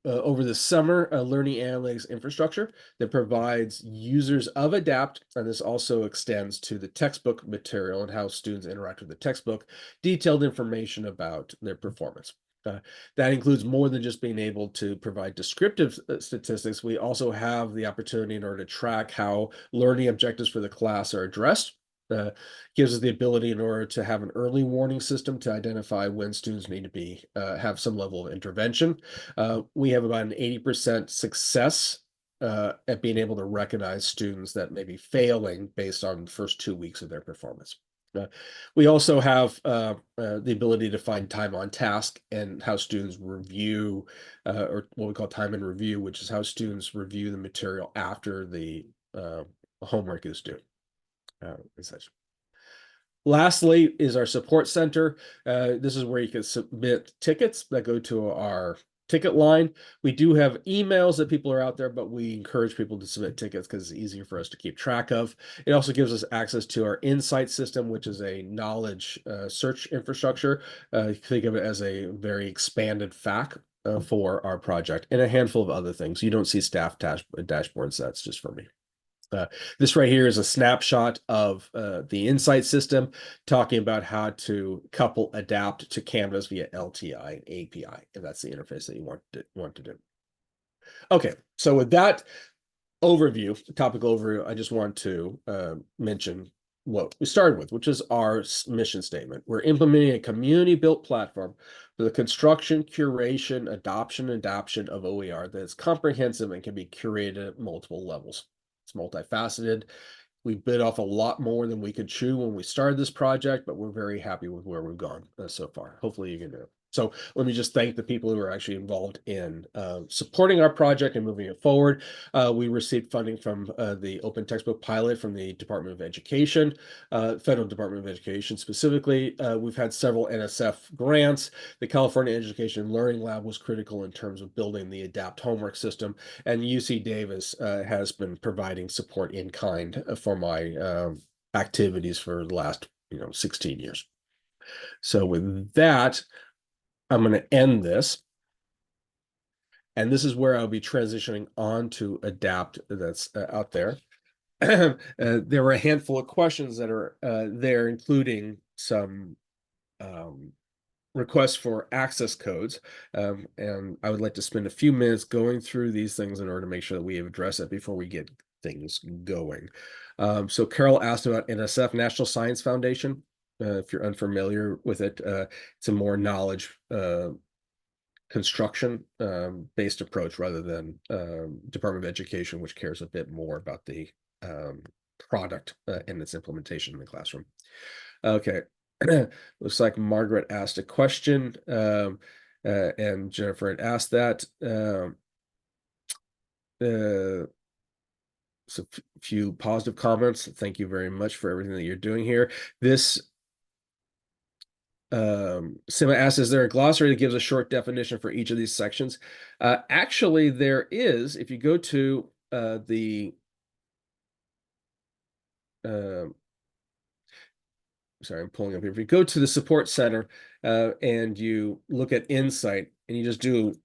over the summer a learning analytics infrastructure that provides users of Adapt, and this also extends to the textbook material and how students interact with the textbook, detailed information about their performance. That includes more than just being able to provide descriptive statistics. We also have the opportunity in order to track how learning objectives for the class are addressed. Gives us the ability in order to have an early warning system to identify when students need to be have some level of intervention. We have about an 80% success at being able to recognize students that may be failing based on the first 2 weeks of their performance. We also have the ability to find time on task and how students review, or what we call time in review, which is how students review the material after the homework is due. And such. Lastly is our support center. This is where you can submit tickets that go to our ticket line. We do have emails that people are out there, but we encourage people to submit tickets because it's easier for us to keep track of. It also gives us access to our insight system, which is a knowledge search infrastructure. Think of it as a very expanded FAQ for our project, and a handful of other things. You don't see staff dashboards. That's just for me. This right here is a snapshot of the Insight system, talking about how to couple adapt to Canvas via LTI and API, if that's the interface that you want to do. Okay, so with that overview, topic overview, I just want to mention what we started with, which is our mission statement. We're implementing a community-built platform for the construction, curation, adoption, and adaption of OER that is comprehensive and can be curated at multiple levels. It's multifaceted. We bit off a lot more than we could chew when we started this project, but we're very happy with where we've gone so far. Hopefully you can do it. So let me just thank the people who are actually involved in supporting our project and moving it forward. We received funding from the Open Textbook Pilot from the Department of Education, Federal Department of Education specifically. We've had several NSF grants. The California Education and Learning Lab was critical in terms of building the ADAPT homework system, and UC Davis has been providing support in kind for my activities for the last 16 years. So with that, I'm going to end this. And this is where I'll be transitioning on to Adapt that's out there. There were a handful of questions that are there, including some requests for access codes. And I would like to spend a few minutes going through these things in order to make sure that we address it before we get things going. So Carol asked about NSF, National Science Foundation. If you're unfamiliar with it, it's a more knowledge construction based approach rather than Department of Education, which cares a bit more about the product and its implementation in the classroom. Okay, looks like Margaret asked a question and Jennifer had asked that. So a few positive comments. Thank you very much for everything that you're doing here. This Sima asks, is there a glossary that gives a short definition for each of these sections? Actually, there is. If you go to sorry, I'm pulling up here. If you go to the support center and you look at Insight and you just do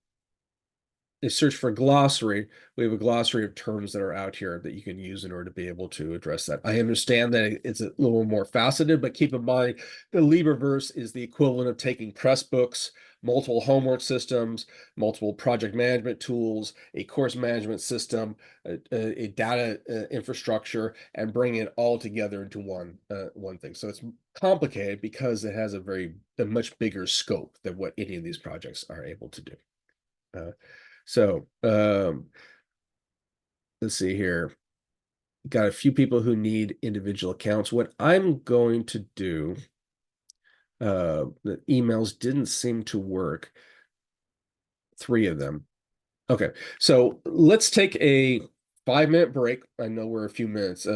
a search for glossary, we have a glossary of terms that are out here that you can use in order to be able to address that. I understand that it's a little more faceted, but keep in mind the LibreVerse is the equivalent of taking Pressbooks, multiple homework systems, multiple project management tools, a course management system, a data infrastructure, and bringing it all together into one thing. So it's complicated because it has a much bigger scope than what any of these projects are able to do. So let's see here. got a few people who need individual accounts. What I'm going to do, the emails didn't seem to work, 3 of them. Okay, so let's take a 5-minute break. I know we're a few minutes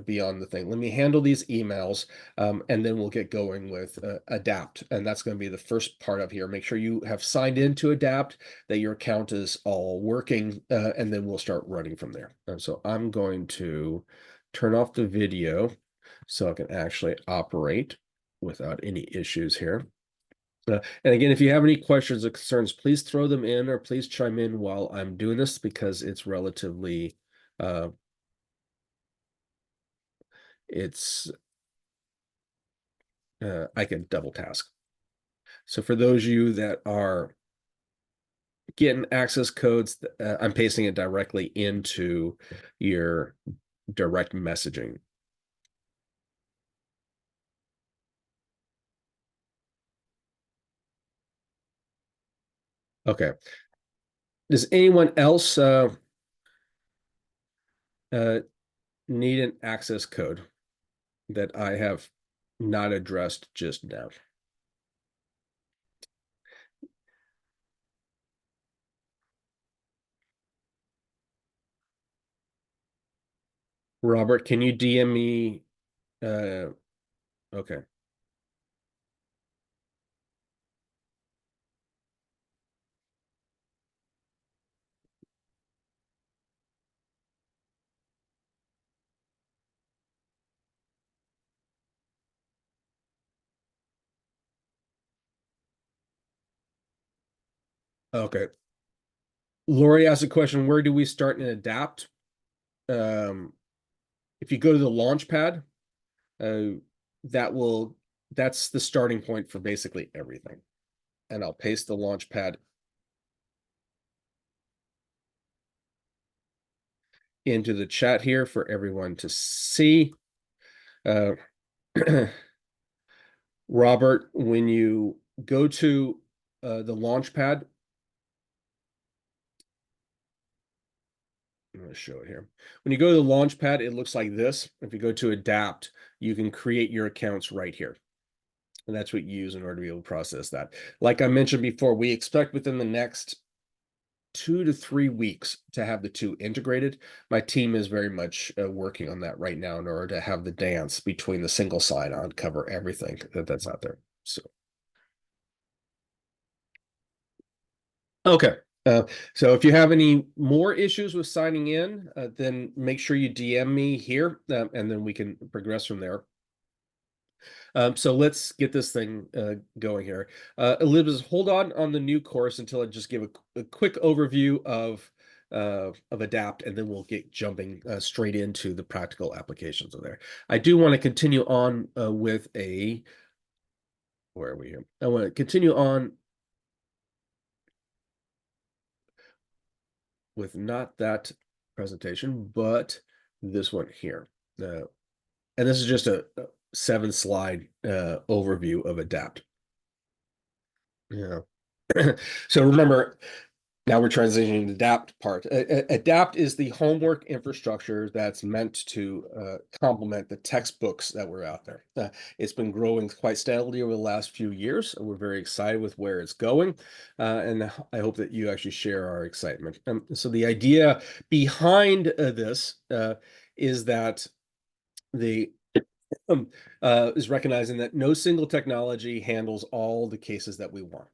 beyond the thing. Let me handle these emails, and then we'll get going with Adapt. And that's going to be the first part of here. Make sure you have signed into Adapt, that your account is all working, and then we'll start running from there. So I'm going to turn off the video so I can actually operate without any issues here. And again, if you have any questions or concerns, please throw them in or please chime in while I'm doing this because it's relatively, it's, I can double task. So for those of you that are getting access codes, I'm pasting it directly into your direct messaging. Okay. Does anyone else need an access code that I have not addressed just now? Robert, can you DM me? Okay. Okay. Lori asked a question, where do we start and adapt? If you go to the launch pad, that's the starting point for basically everything. And I'll paste the launch pad into the chat here for everyone to see. Robert, when you go to the launch pad, I'm going to show it here. When you go to the launch pad, it looks like this. If you go to adapt, you can create your accounts right here. And that's what you use in order to be able to process that. Like I mentioned before, we expect within the next 2 to 3 weeks to have the two integrated. My team is very much working on that right now in order to have the dance between the single sign-on cover everything that's out there. So, okay. So if you have any more issues with signing in, then make sure you DM me here, and then we can progress from there. So let's get this thing going here. Elizabeth, hold on the new course until I just give a quick overview of Adapt, and then we'll get jumping straight into the practical applications of there. I do want to continue on with where are we here? I want to continue on with not that presentation, but this one here. And this is just a 7-slide overview of Adapt. Yeah. So remember, now we're transitioning to Adapt part. Adapt is the homework infrastructure that's meant to complement the textbooks that were out there. It's been growing quite steadily over the last few years. And we're very excited with where it's going. And I hope that you actually share our excitement. So the idea behind this is that the is recognizing that no single technology handles all the cases that we want.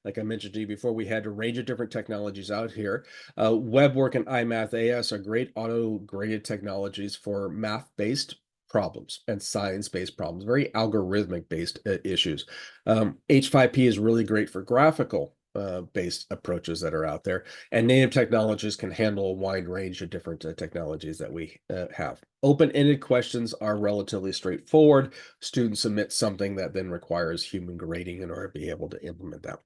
Like I mentioned to you before, we had a range of different technologies out here. WebWork and iMath AS are great auto-graded technologies for math-based problems and science-based problems, very algorithmic-based issues. H5P is really great for graphical based approaches that are out there, and native technologies can handle a wide range of different technologies that we have. Open-ended questions are relatively straightforward. Students submit something that then requires human grading in order to be able to implement that.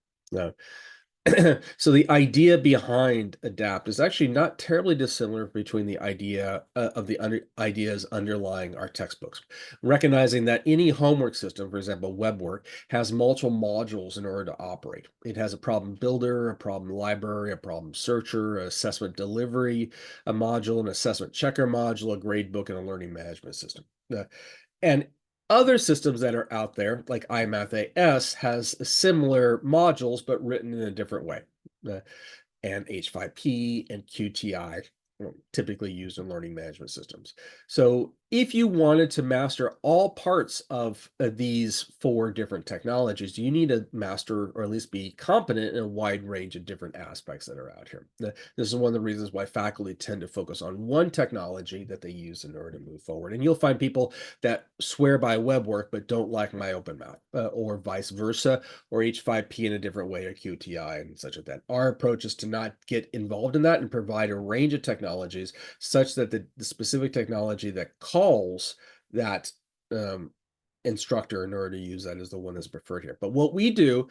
So the idea behind adapt is actually not terribly dissimilar between the idea of the ideas underlying our textbooks. Recognizing that any homework system, for example, web work, has multiple modules in order to operate. It has a problem builder, a problem library, a problem searcher, an assessment delivery, a module, an assessment checker module, a grade book, and a learning management system. And other systems that are out there, like iMathAS, has similar modules, but written in a different way. And H5P and QTI typically used in learning management systems. So if you wanted to master all parts of these 4 different technologies, you need to master or at least be competent in a wide range of different aspects that are out here. This is one of the reasons why faculty tend to focus on one technology that they use in order to move forward. And you'll find people that swear by web work but don't like MyOpenMath, or vice versa, or H5P in a different way, or QTI and such like that. Our approach is to not get involved in that and provide a range of technologies such that the specific technology that calls that instructor in order to use that is the one that's preferred here. But what we do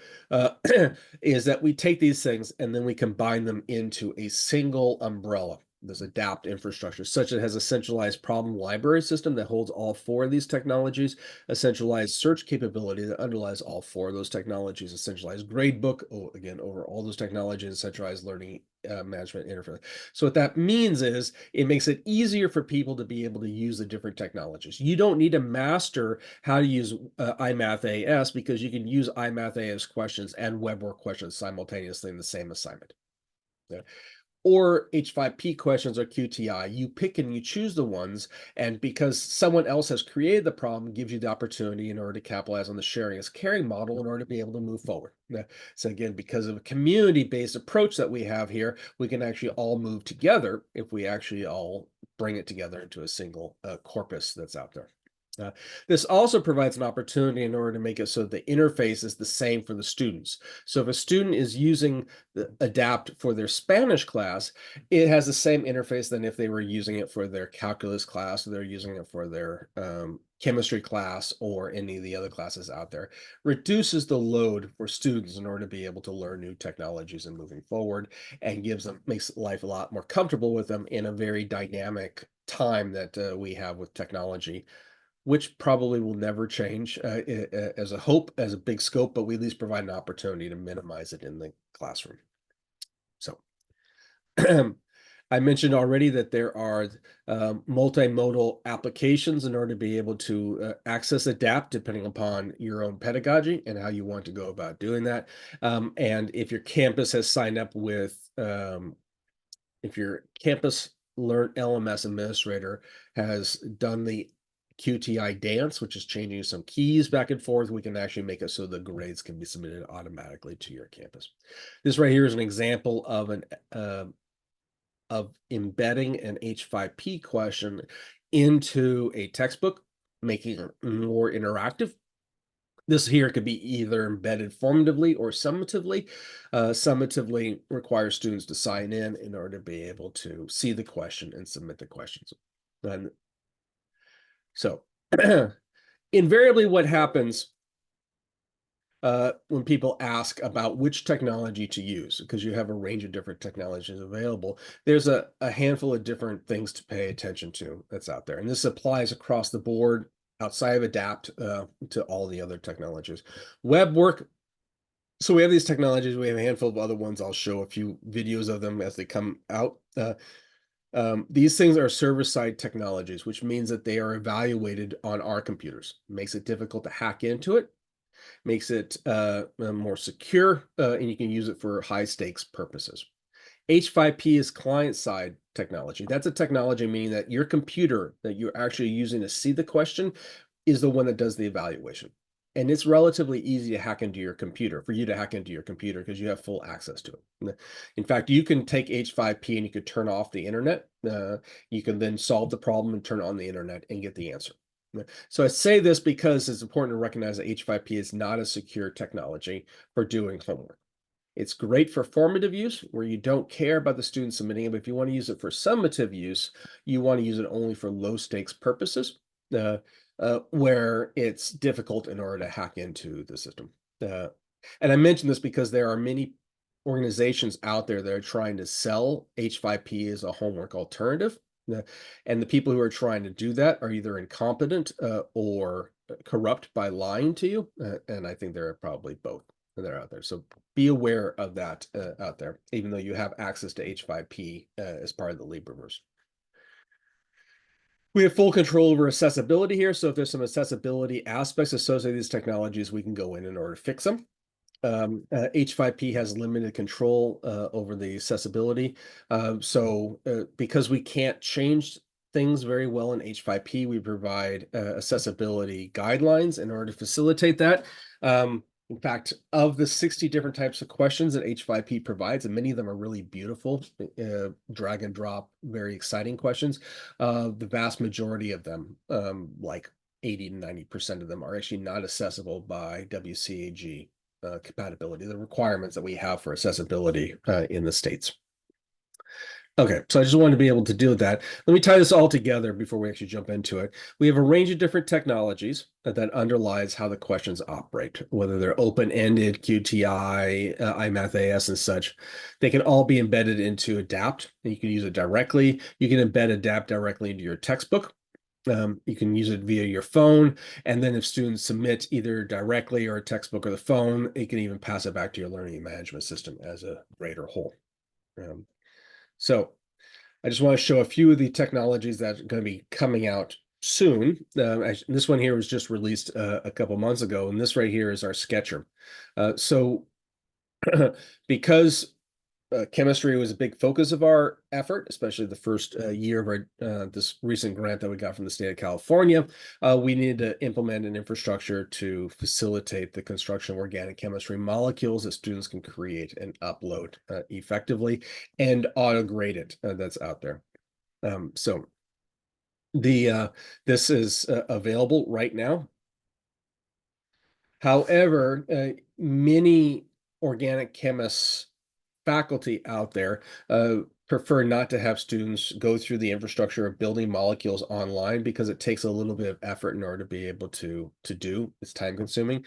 is that we take these things and then we combine them into a single umbrella. This adapt infrastructure, such as it has a centralized problem library system that holds all 4 of these technologies, a centralized search capability that underlies all 4 of those technologies, a centralized gradebook, again, over all those technologies, and centralized learning management interface. So what that means is it makes it easier for people to be able to use the different technologies. You don't need to master how to use iMathAS, because you can use iMathAS questions and WebWork questions simultaneously in the same assignment. Yeah. Or H5P questions or QTI. You pick and you choose the ones, and because someone else has created the problem, gives you the opportunity in order to capitalize on the sharing as caring model in order to be able to move forward. So again, because of a community-based approach that we have here, we can actually all move together if we actually all bring it together into a single corpus that's out there. This also provides an opportunity in order to make it so the interface is the same for the students. So if a student is using the Adapt for their Spanish class, it has the same interface than if they were using it for their calculus class, or they're using it for their chemistry class, or any of the other classes out there. Reduces the load for students in order to be able to learn new technologies and moving forward, and makes life a lot more comfortable with them in a very dynamic time that we have with technology, which probably will never change as a hope, as a big scope, but we at least provide an opportunity to minimize it in the classroom. So I mentioned already that there are multimodal applications in order to be able to access Adapt depending upon your own pedagogy and how you want to go about doing that. And if your campus has signed up with, if your campus Learn LMS administrator has done the QTI dance, which is changing some keys back and forth, we can actually make it so the grades can be submitted automatically to your campus. This right here is an example of embedding an H5P question into a textbook, making it more interactive. This here could be either embedded formatively or summatively. Summatively requires students to sign in order to be able to see the question and submit the questions. And so invariably what happens when people ask about which technology to use, because you have a range of different technologies available, there's a handful of different things to pay attention to that's out there. And this applies across the board outside of Adapt to all the other technologies. Web work. So we have these technologies. We have a handful of other ones. I'll show a few videos of them as they come out. These things are server-side technologies, which means that they are evaluated on our computers. It makes it difficult to hack into it, makes it more secure, and you can use it for high-stakes purposes. H5P is client-side technology. That's a technology meaning that your computer that you're actually using to see the question is the one that does the evaluation. And it's relatively easy to hack into your computer, for you to hack into your computer, because you have full access to it. In fact, you can take H5P and you could turn off the internet. You can then solve the problem and turn on the internet and get the answer. So I say this because it's important to recognize that H5P is not a secure technology for doing homework. It's great for formative use where you don't care about the student submitting it, but if you want to use it for summative use, you want to use it only for low stakes purposes, where it's difficult in order to hack into the system. And I mention this because there are many organizations out there that are trying to sell H5P as a homework alternative. And the people who are trying to do that are either incompetent or corrupt by lying to you. And I think there are probably both that are out there. So be aware of that out there, even though you have access to H5P as part of the LibreVerse. We have full control over accessibility here. So if there's some accessibility aspects associated with these technologies, we can go in order to fix them. H5P has limited control over the accessibility. Because we can't change things very well in H5P, we provide accessibility guidelines in order to facilitate that. In fact, of the 60 different types of questions that H5P provides, and many of them are really beautiful, drag and drop, very exciting questions, the vast majority of them, like 80 to 90% of them, are actually not accessible by WCAG compatibility, the requirements that we have for accessibility in the States. Okay, so I just wanted to be able to deal with that. Let me tie this all together before we actually jump into it. We have a range of different technologies that underlies how the questions operate, whether they're open-ended, QTI, iMath AS, and such. They can all be embedded into ADAPT. You can use it directly. You can embed ADAPT directly into your textbook. You can use it via your phone, and then if students submit either directly or a textbook or the phone, you can even pass it back to your learning management system as a greater whole. So I just want to show a few of the technologies that are going to be coming out soon. This one here was just released a couple months ago, and this right here is our Sketcher. Because chemistry was a big focus of our effort, especially the first year of our this recent grant that we got from the state of California. We needed to implement an infrastructure to facilitate the construction of organic chemistry molecules that students can create and upload effectively and auto-grade it that's out there. This is available right now. However, many organic chemists faculty out there prefer not to have students go through the infrastructure of building molecules online because it takes a little bit of effort in order to be able to do. It's time consuming.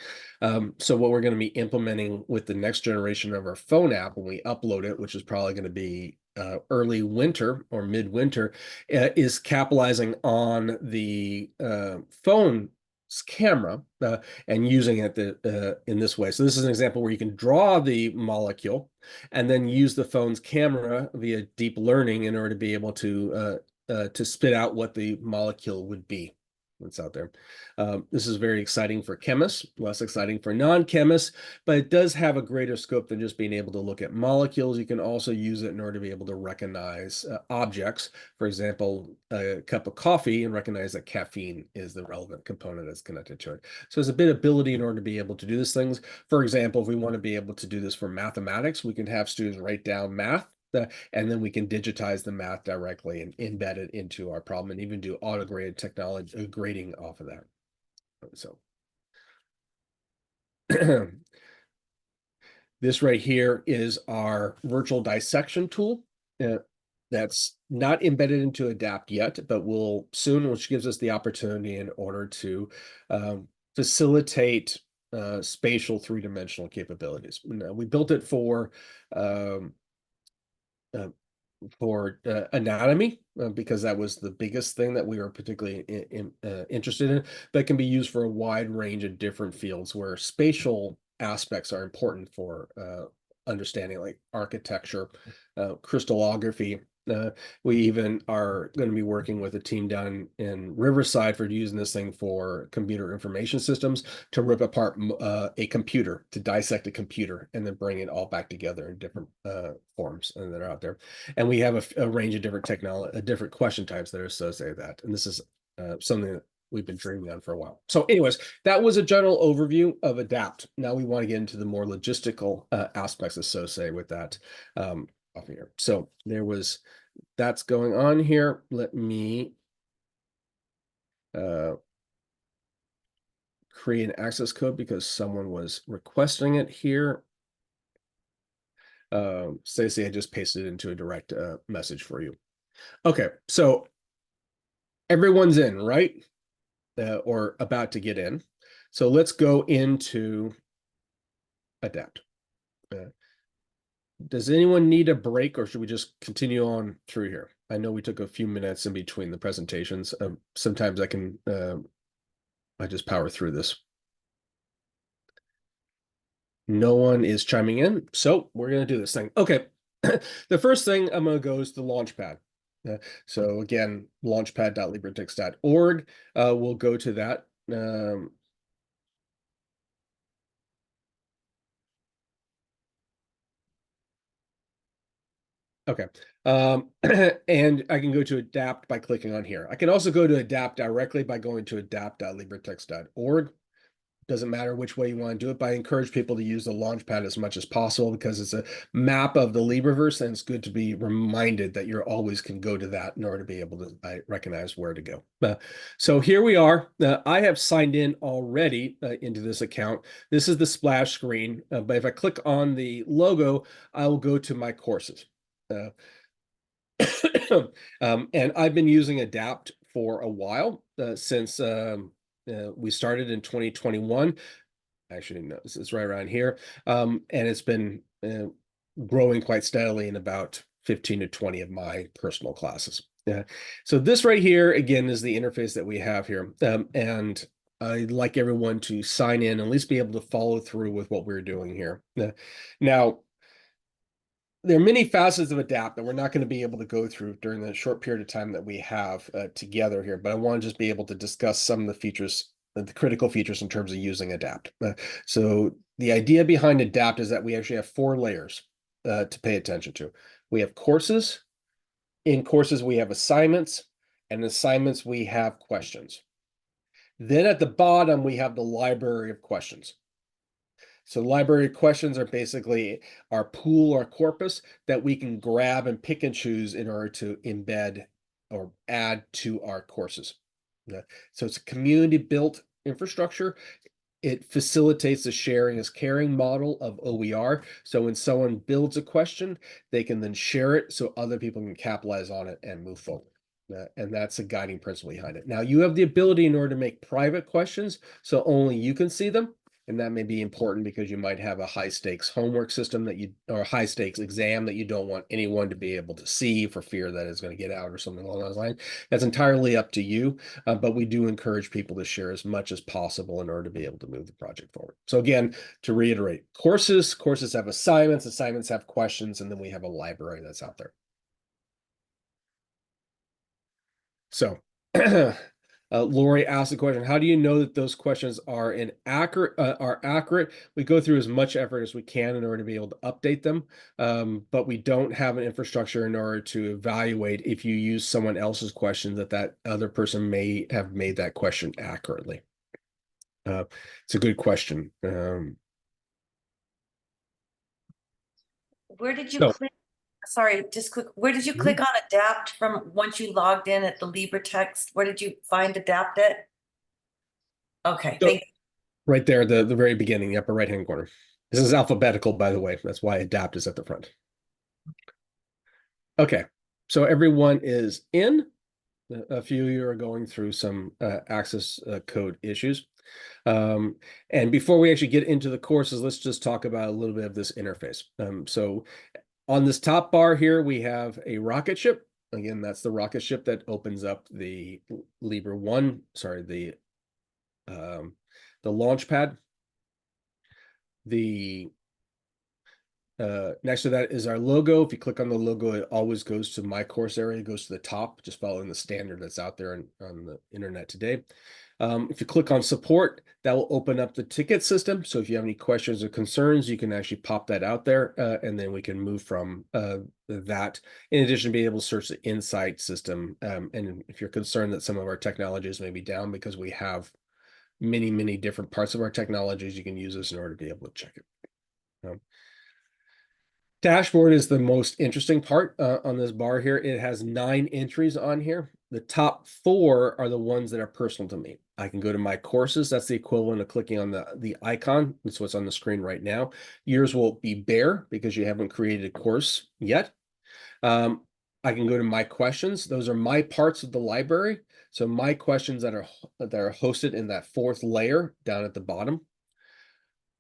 So what we're going to be implementing with the next generation of our phone app when we upload it, which is probably going to be early winter or midwinter, is capitalizing on the phone camera and using it in this way. So this is an example where you can draw the molecule and then use the phone's camera via deep learning in order to be able to spit out what the molecule would be that's out there. This is very exciting for chemists, less exciting for non-chemists, but it does have a greater scope than just being able to look at molecules. You can also use it in order to be able to recognize objects. For example, a cup of coffee, and recognize that caffeine is the relevant component that's connected to it. So there's a bit of ability in order to be able to do these things. For example, if we want to be able to do this for mathematics, we can have students write down math, and then we can digitize the math directly and embed it into our problem and even do auto-graded technology grading off of that. So this right here is our virtual dissection tool. That's not embedded into ADAPT yet, but will soon, which gives us the opportunity in order to facilitate spatial three-dimensional capabilities. We built it for anatomy because that was the biggest thing that we were particularly interested in, but it can be used for a wide range of different fields where spatial aspects are important for understanding, like architecture, crystallography. We even are going to be working with a team down in Riverside for using this thing for computer information systems to rip apart a computer, to dissect a computer, and then bring it all back together in different forms and that are out there. And we have a range of different different question types that are associated with that. And this is something that we've been dreaming on for a while. So anyways, that was a general overview of ADAPT. Now we want to get into the more logistical aspects associated with that off here. So that's going on here. Let me create an access code because someone was requesting it here. Stacey, I just pasted it into a direct message for you. Okay, so everyone's in, right? Or about to get in. So let's go into ADAPT. Does anyone need a break, or should we just continue on through here? I know we took a few minutes in between the presentations. Sometimes I just power through this. No one is chiming in, so we're going to do this thing. Okay, the first thing I'm going to go is the Launchpad. So again, launchpad.libretext.org. We'll go to that. Okay. And I can go to adapt by clicking on here. I can also go to adapt directly by going to adapt.libretext.org. Doesn't matter which way you want to do it, but I encourage people to use the Launchpad as much as possible because it's a map of the LibreVerse, and it's good to be reminded that you always can go to that in order to be able to recognize where to go. So here we are. I have signed in already into this account. This is the splash screen, but if I click on the logo, I will go to my courses. And I've been using Adapt for a while, since we started in 2021. Actually, no, it's right around here. And it's been growing quite steadily in about 15 to 20 of my personal classes. So this right here, again, is the interface that we have here. And I'd like everyone to sign in, at least be able to follow through with what we're doing here. Now, there are many facets of Adapt that we're not going to be able to go through during the short period of time that we have together here, but I want to just be able to discuss some of the features, the critical features in terms of using Adapt. So the idea behind Adapt is that we actually have 4 layers to pay attention to. We have courses. In courses, we have assignments, and assignments, we have questions. Then at the bottom, we have the library of questions. So library questions are basically our pool or corpus that we can grab and pick and choose in order to embed or add to our courses. So it's a community-built infrastructure. It facilitates the sharing as caring model of OER. So when someone builds a question, they can then share it so other people can capitalize on it and move forward. And that's a guiding principle behind it. Now, you have the ability in order to make private questions so only you can see them. And that may be important because you might have a high stakes homework system or high stakes exam that you don't want anyone to be able to see for fear that it's going to get out or something along those lines. That's entirely up to you, but we do encourage people to share as much as possible in order to be able to move the project forward. So again, to reiterate, courses have assignments have questions, and then we have a library that's out there. So Lori asked the question, how do you know that those questions are accurate? We go through as much effort as we can in order to be able to update them, but we don't have an infrastructure in order to evaluate if you use someone else's question that other person may have made that question accurately. It's a good question. Where did you click? Sorry, just quick. Where did you click on adapt from once you logged in at the LibreText? Where did you find adapt it? Okay, thank you. Right there, the very beginning, the upper right-hand corner. This is alphabetical, by the way. That's why adapt is at the front. Okay, so everyone is in. A few of you are going through some access code issues. And before we actually get into the courses, let's just talk about a little bit of this interface. So on this top bar here, we have a rocket ship. Again, that's the rocket ship that opens up the the Launchpad. The next to that is our logo. If you click on the logo, it always goes to my course area. It goes to the top, just following the standard that's out there on the internet today. If you click on support, that will open up the ticket system. So if you have any questions or concerns, you can actually pop that out there, and then we can move from that. In addition to being able to search the insight system. And if you're concerned that some of our technologies may be down because we have many, many different parts of our technologies, you can use this in order to be able to check it. Dashboard is the most interesting part on this bar here. It has 9 entries on here. The top 4 are the ones that are personal to me. I can go to my courses. That's the equivalent of clicking on the icon. That's what's on the screen right now. Yours will be bare because you haven't created a course yet. I can go to my questions. Those are my parts of the library. So my questions that are hosted in that 4th layer down at the bottom.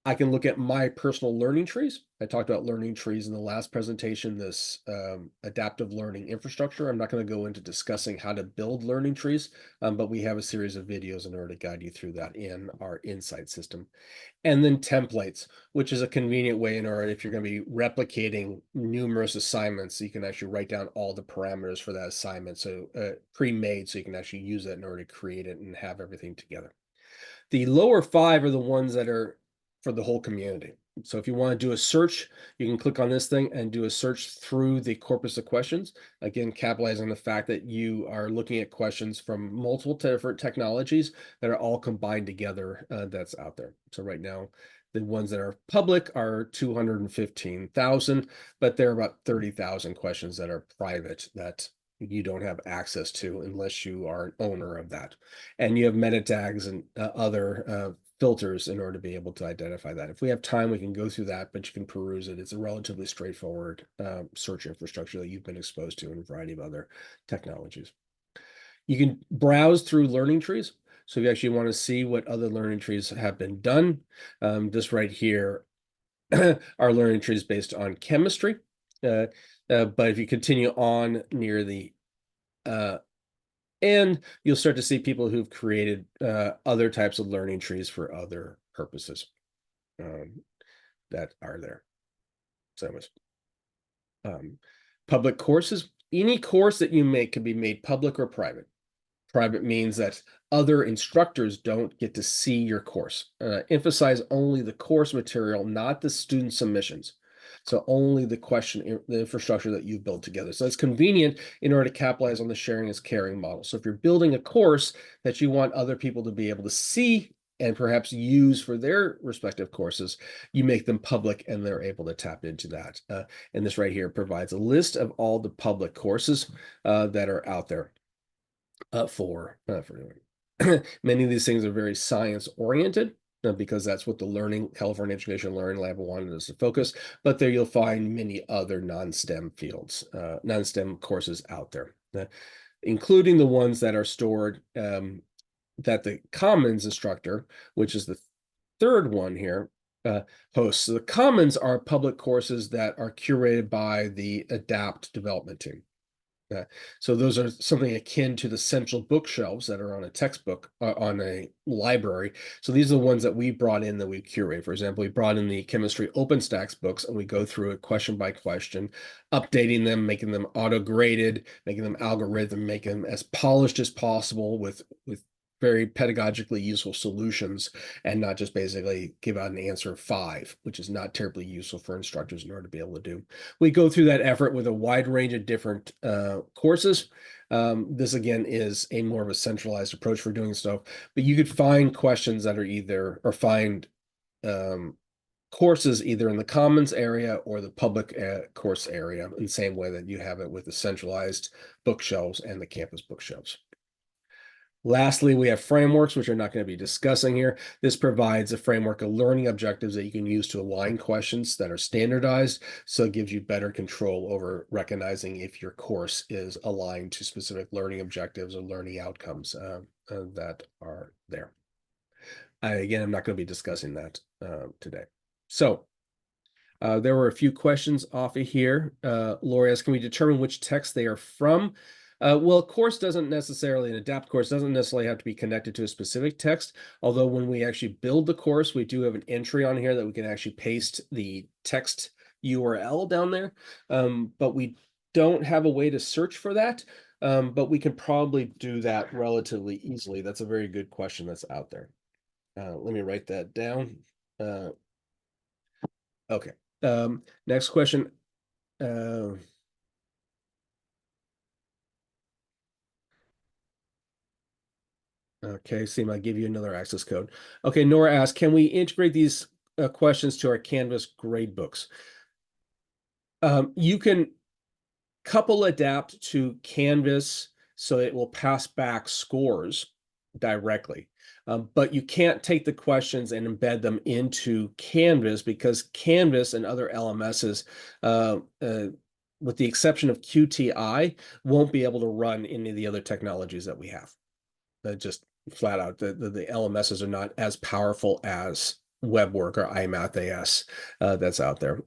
I can look at my personal learning trees. I talked about learning trees in the last presentation, this adaptive learning infrastructure. I'm not going to go into discussing how to build learning trees, but we have a series of videos in order to guide you through that in our Insight system. And then templates, which is a convenient way in order if you're going to be replicating numerous assignments, you can actually write down all the parameters for that assignment. So pre-made, so you can actually use that in order to create it and have everything together. The lower 5 are the ones that are for the whole community. So if you want to do a search, you can click on this thing and do a search through the corpus of questions. Again, capitalizing on the fact that you are looking at questions from multiple different technologies that are all combined together that's out there. So right now, the ones that are public are 215,000, but there are about 30,000 questions that are private that you don't have access to unless you are an owner of that. And you have meta tags and other filters in order to be able to identify that. If we have time, we can go through that, but you can peruse it. It's a relatively straightforward search infrastructure that you've been exposed to in a variety of other technologies. You can browse through learning trees. So if you actually want to see what other learning trees have been done, this right here are learning trees based on chemistry. But if you continue on near the and you'll start to see people who've created other types of learning trees for other purposes that are there. So anyways, public courses, any course that you make can be made public or private. Private means that other instructors don't get to see your course. Emphasize only the course material, not the student submissions. So only the infrastructure that you build together. So it's convenient in order to capitalize on the sharing is caring model. So if you're building a course that you want other people to be able to see and perhaps use for their respective courses, you make them public and they're able to tap into that. And this right here provides a list of all the public courses that are out there for doing. Many of these things are very science oriented because that's what the California Education Learning Lab wanted us to focus. But there you'll find many other non-STEM fields, non-STEM courses out there, including the ones that are stored that the Commons instructor, which is the third one here, hosts. So the Commons are public courses that are curated by the ADAPT development team. So those are something akin to the central bookshelves that are on a textbook, on a library. So these are the ones that we brought in that we curate. For example, we brought in the chemistry OpenStax books and we go through it question by question, updating them, making them auto-graded, making them algorithm, making them as polished as possible with very pedagogically useful solutions and not just basically give out an answer of 5, which is not terribly useful for instructors in order to be able to do. We go through that effort with a wide range of different courses. This again is a more of a centralized approach for doing stuff, but you could find questions that are either, or find courses either in the Commons area or the public course area in the same way that you have it with the centralized bookshelves and the campus bookshelves. Lastly, we have frameworks, which we're not going to be discussing here. This provides a framework of learning objectives that you can use to align questions that are standardized. So it gives you better control over recognizing if your course is aligned to specific learning objectives or learning outcomes that are there. Again, I'm not going to be discussing that today. So there were a few questions off of here. Lori asks, can we determine which text they are from? Well, a course doesn't necessarily, an adapt course doesn't necessarily have to be connected to a specific text. Although when we actually build the course, we do have an entry on here that we can actually paste the text URL down there. But we don't have a way to search for that. But we can probably do that relatively easily. That's a very good question that's out there. Let me write that down. Okay. Next question. Okay, Seema, I'll give you another access code. Okay, Nora asked, can we integrate these questions to our Canvas grade books? You can couple adapt to Canvas so it will pass back scores directly. But you can't take the questions and embed them into Canvas because Canvas and other LMSs, with the exception of QTI, won't be able to run any of the other technologies that we have. Just flat out, the LMSs are not as powerful as web work or iMath AS that's out there.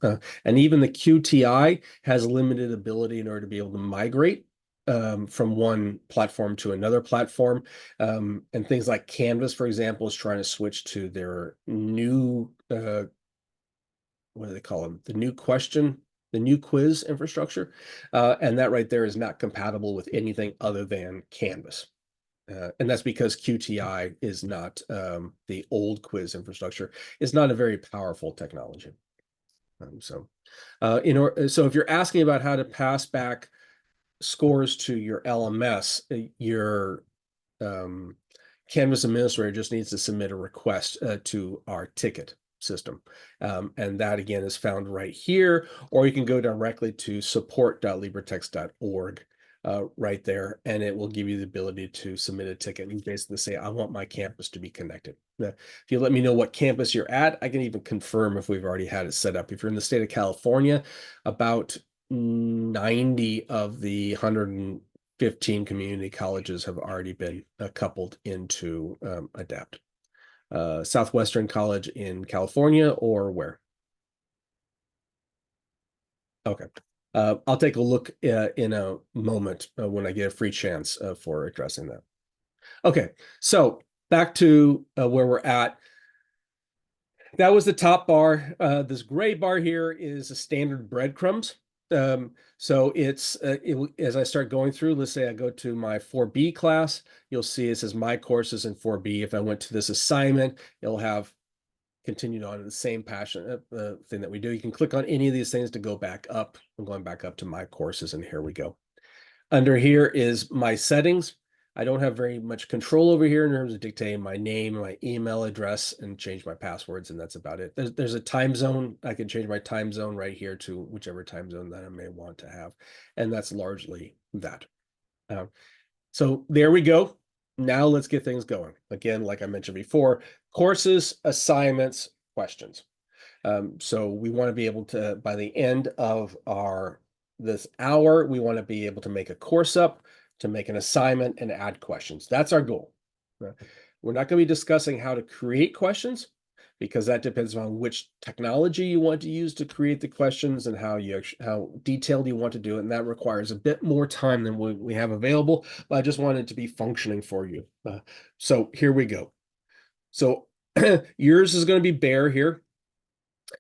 And even the QTI has limited ability in order to be able to migrate from one platform to another platform. And things like Canvas, for example, is trying to switch to their new, what do they call them? The new quiz infrastructure. And that right there is not compatible with anything other than Canvas. And that's because QTI is not the old quiz infrastructure. It's not a very powerful technology. So if you're asking about how to pass back scores to your LMS, your Canvas administrator just needs to submit a request to our ticket system. And that again is found right here, or you can go directly to support.libretext.org right there, and it will give you the ability to submit a ticket and basically say, I want my campus to be connected. Now, if you let me know what campus you're at, I can even confirm if we've already had it set up. If you're in the state of California, about 90 of the 115 community colleges have already been coupled into Adapt. Southwestern College in California, or where? Okay. I'll take a look in a moment when I get a free chance for addressing that. Okay, so back to where we're at. That was the top bar. This gray bar here is a standard breadcrumbs. So as I start going through, let's say I go to my 4B class, you'll see it says my courses in 4B. If I went to this assignment, it'll have continued on in the same passion thing that we do. You can click on any of these things to go back up. I'm going back up to my courses, and here we go. Under here is my settings. I don't have very much control over here in terms of dictating my name, my email address, and change my passwords, and that's about it. There's a time zone. I can change my time zone right here to whichever time zone that I may want to have, and that's largely that. So there we go. Now let's get things going. Again, like I mentioned before, courses, assignments, questions. So we want to be able to, by the end of this hour, we want to be able to make a course up, to make an assignment, and add questions. That's our goal. We're not going to be discussing how to create questions, because that depends on which technology you want to use to create the questions and how detailed you want to do it. And that requires a bit more time than we have available, but I just wanted to be functioning for you. So here we go. So yours is going to be bare here.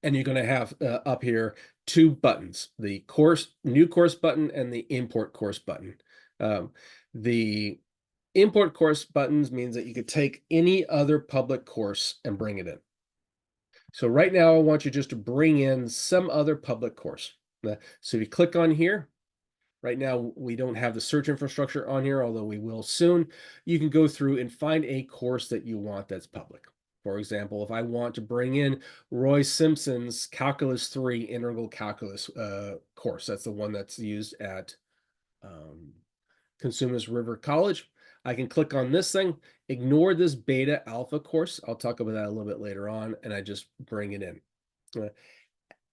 And you're going to have up here two buttons, the new course button and the import course button. The import course buttons means that you could take any other public course and bring it in. So right now, I want you just to bring in some other public course. So if you click on here, right now we don't have the search infrastructure on here, although we will soon. You can go through and find a course that you want that's public. For example, if I want to bring in Roy Simpson's Calculus 3 Integral Calculus course, that's the one that's used at Consumers River College, I can click on this thing, ignore this beta alpha course. I'll talk about that a little bit later on, and I just bring it in.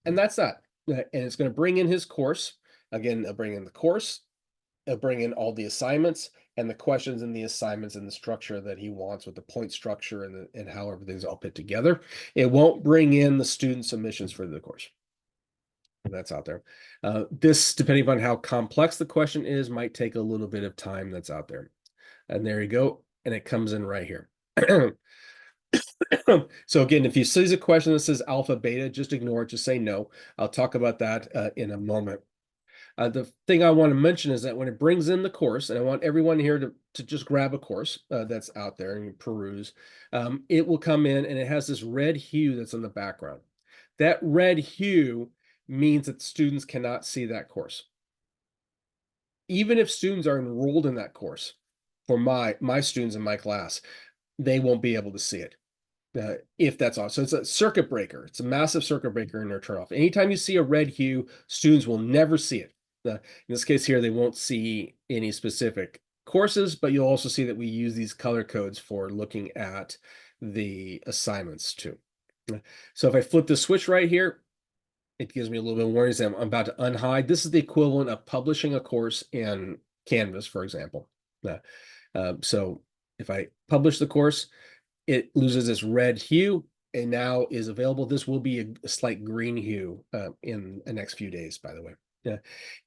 And that's that. And it's going to bring in his course. Again, I'll bring in the course, I'll bring in all the assignments and the questions and the assignments and the structure that he wants with the point structure and how everything's all put together. It won't bring in the student submissions for the course. And that's out there. This, depending upon how complex the question is, might take a little bit of time that's out there. And there you go. And it comes in right here. So again, if you see a question that says alpha, beta, just ignore it. Just say no. I'll talk about that in a moment. The thing I want to mention is that when it brings in the course, and I want everyone here to just grab a course that's out there and peruse, it will come in and it has this red hue that's in the background. That red hue means that students cannot see that course. Even if students are enrolled in that course, for my students in my class, they won't be able to see it. If that's off. So it's a circuit breaker. It's a massive circuit breaker in their turnoff. Anytime you see a red hue, students will never see it. In this case here, they won't see any specific courses, but you'll also see that we use these color codes for looking at the assignments too. So if I flip the switch right here, it gives me a little bit of warning that I'm about to unhide. This is the equivalent of publishing a course in Canvas, for example. So if I publish the course, it loses its red hue. and now is available. This will be a slight green hue in the next few days, by the way. Yeah,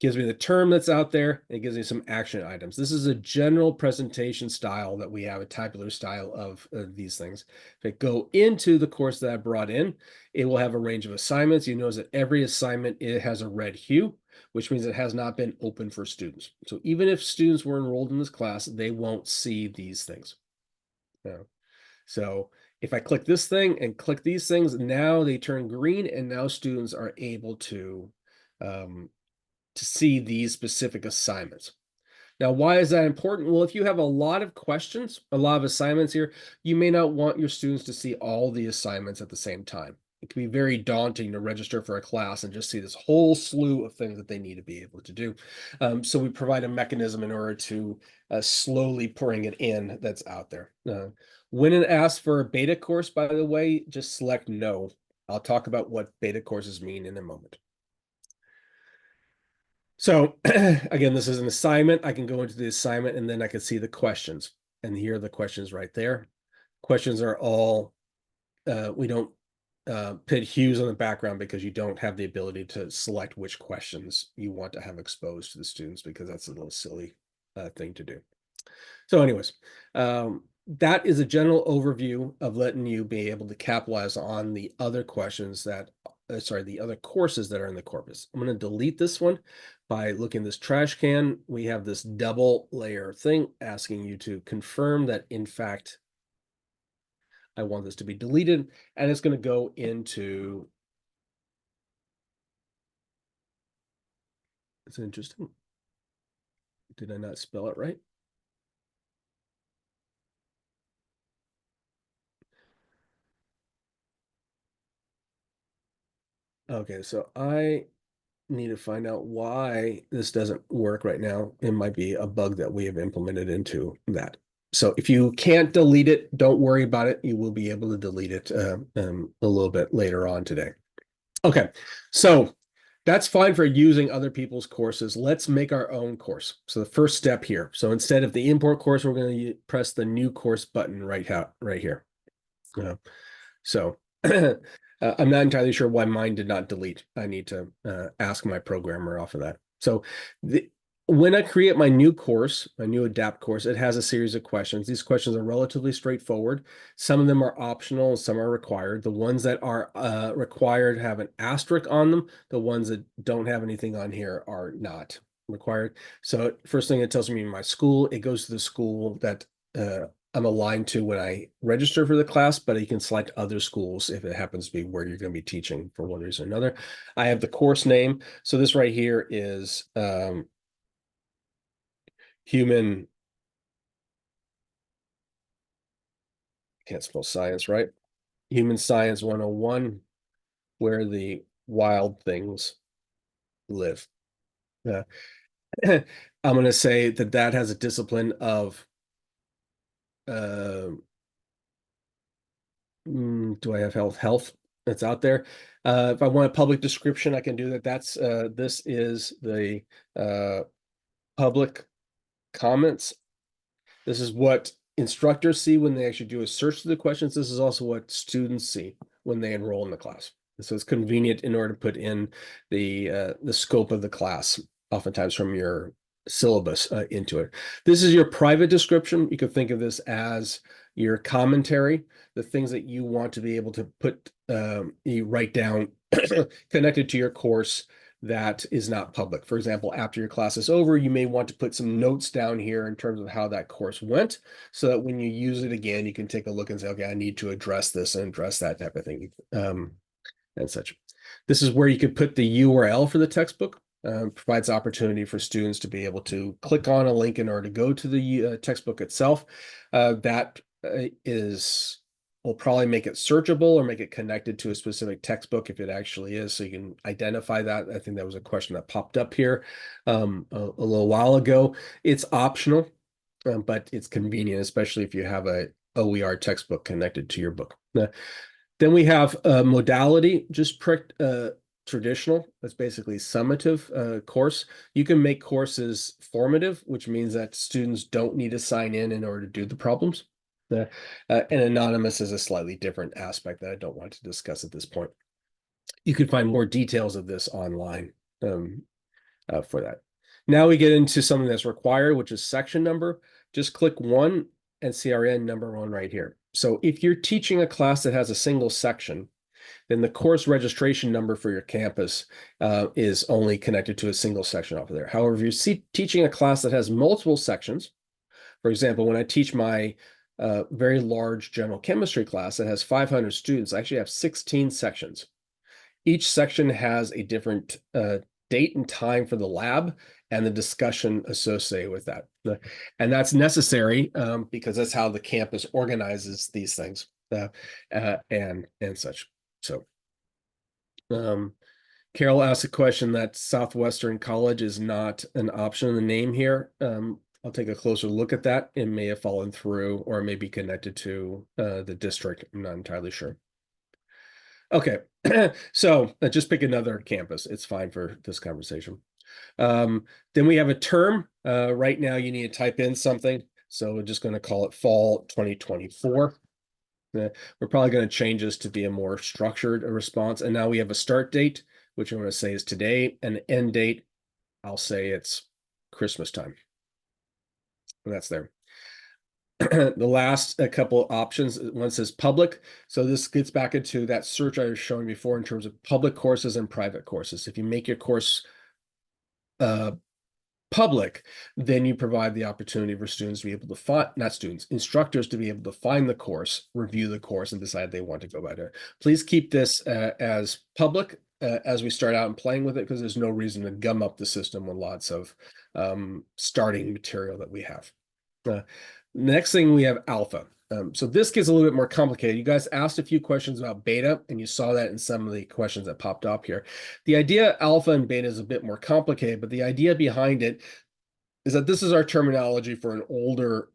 gives me the term that's out there. And it gives me some action items. This is a general presentation style that we have, a tabular style of these things. If I go into the course that I brought in, it will have a range of assignments. You notice that every assignment, it has a red hue, which means it has not been open for students. So even if students were enrolled in this class, they won't see these things. So if I click this thing and click these things, now they turn green, and now students are able to see these specific assignments. Now, why is that important? Well, if you have a lot of questions, a lot of assignments here, you may not want your students to see all the assignments at the same time. It can be very daunting to register for a class and just see this whole slew of things that they need to be able to do. So we provide a mechanism in order to slowly bring it in that's out there. When it asks for a beta course, by the way, just select no. I'll talk about what beta courses mean in a moment. So again, this is an assignment. I can go into the assignment and then I can see the questions. And here are the questions right there. Questions are all, we don't put hues on the background because you don't have the ability to select which questions you want to have exposed to the students, because that's a little silly thing to do. So anyways, that is a general overview of letting you be able to capitalize on the other questions that, the other courses that are in the corpus. I'm going to delete this one by looking at this trash can. We have this double layer thing asking you to confirm that, in fact, I want this to be deleted, and it's going to go into, it's interesting. Did I not spell it right? Okay, so I need to find out why this doesn't work right now. It might be a bug that we have implemented into that. So if you can't delete it, don't worry about it. You will be able to delete it a little bit later on today. Okay, so that's fine for using other people's courses. Let's make our own course. So the first step here. So instead of the import course, we're going to press the new course button right here. So I'm not entirely sure why mine did not delete. I need to ask my programmer off of that. So when I create my new course, my new adapt course, it has a series of questions. These questions are relatively straightforward. Some of them are optional, some are required. The ones that are required have an asterisk on them. The ones that don't have anything on here are not required. So first thing it tells me my school, it goes to the school that I'm aligned to when I register for the class, but you can select other schools if it happens to be where you're going to be teaching for one reason or another. I have the course name. So this right here is human, can't spell science, right? Human Science 101, where the wild things live. I'm going to say that that has a discipline of do I have health that's out there. If I want a public description, I can do that. That's this is the public comments. This is what instructors see when they actually do a search to the questions. This is also what students see when they enroll in the class. So it's convenient in order to put in the scope of the class, oftentimes from your syllabus into it. This is your private description. You could think of this as your commentary, the things that you want to be able to put, you write down connected to your course that is not public. For example, after your class is over, you may want to put some notes down here in terms of how that course went, so that when you use it again, you can take a look and say, okay, I need to address this and address that type of thing, and such. This is where you could put the URL for the textbook. Provides opportunity for students to be able to click on a link in order to go to the textbook itself. That will probably make it searchable or make it connected to a specific textbook if it actually is, so you can identify that. I think that was a question that popped up here a little while ago. It's optional, but it's convenient, especially if you have a OER textbook connected to your book. Then we have modality, just traditional. That's basically summative course. You can make courses formative, which means that students don't need to sign in order to do the problems. And anonymous is a slightly different aspect that I don't want to discuss at this point. You can find more details of this online for that. Now we get into something that's required, which is section number. Just click 1 and CRN number 1 right here. So if you're teaching a class that has a single section, then the course registration number for your campus is only connected to a single section off of there. However, if you're teaching a class that has multiple sections, for example, when I teach my very large general chemistry class that has 500 students, I actually have 16 sections. Each section has a different date and time for the lab and the discussion associated with that. And that's necessary because that's how the campus organizes these things and such. So Carol asked a question that Southwestern College is not an option in the name here. I'll take a closer look at that. It may have fallen through or may be connected to the district. I'm not entirely sure. Okay, so just pick another campus. It's fine for this conversation. Then we have a term. Right now you need to type in something. So we're just going to call it fall 2024. We're probably going to change this to be a more structured response. And now we have a start date, which I'm going to say is today, and an end date. I'll say it's Christmas time. And that's there. The last couple of options, one says public. So this gets back into that search I was showing before in terms of public courses and private courses. If you make your course public, then you provide the opportunity for students to be able to find, not students, instructors to be able to find the course, review the course, and decide they want to go by there. Please keep this as public as we start out and playing with it, because there's no reason to gum up the system with lots of starting material that we have. Next thing we have alpha. So this gets a little bit more complicated. You guys asked a few questions about beta, and you saw that in some of the questions that popped up here. The idea alpha and beta is a bit more complicated, but the idea behind it is that this is our terminology for an older,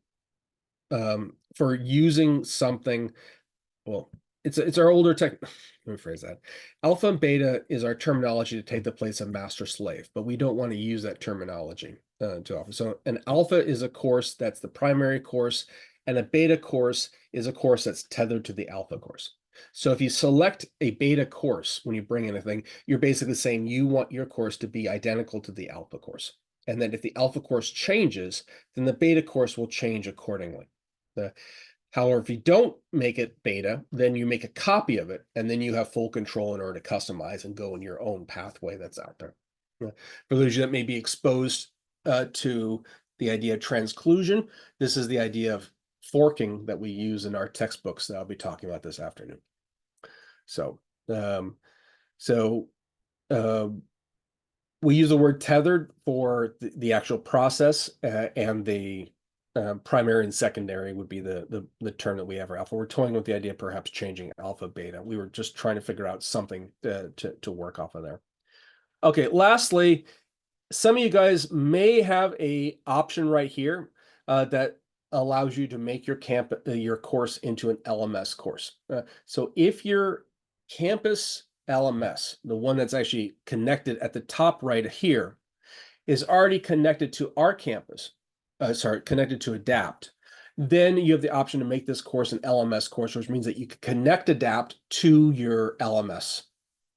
for using something. Well, it's our older tech. Let me phrase that. Alpha and beta is our terminology to take the place of master slave, but we don't want to use that terminology too often. So an alpha is a course that's the primary course, and a beta course is a course that's tethered to the alpha course. So if you select a beta course when you bring in a thing, you're basically saying you want your course to be identical to the alpha course. And then if the alpha course changes, then the beta course will change accordingly. However, if you don't make it beta, then you make a copy of it, and then you have full control in order to customize and go in your own pathway that's out there. For those of you that may be exposed to the idea of transclusion, this is the idea of forking that we use in our textbooks that I'll be talking about this afternoon. So, we use the word tethered for the actual process, and the primary and secondary would be the term that we have for alpha. We're toying with the idea of perhaps changing alpha beta. We were just trying to figure out something to work off of there. Okay, lastly, some of you guys may have a option right here that allows you to make your course into an LMS course. So if your campus LMS, the one that's actually connected at the top right here, is already connected to our campus, connected to Adapt, then you have the option to make this course an LMS course, which means that you can connect Adapt to your LMS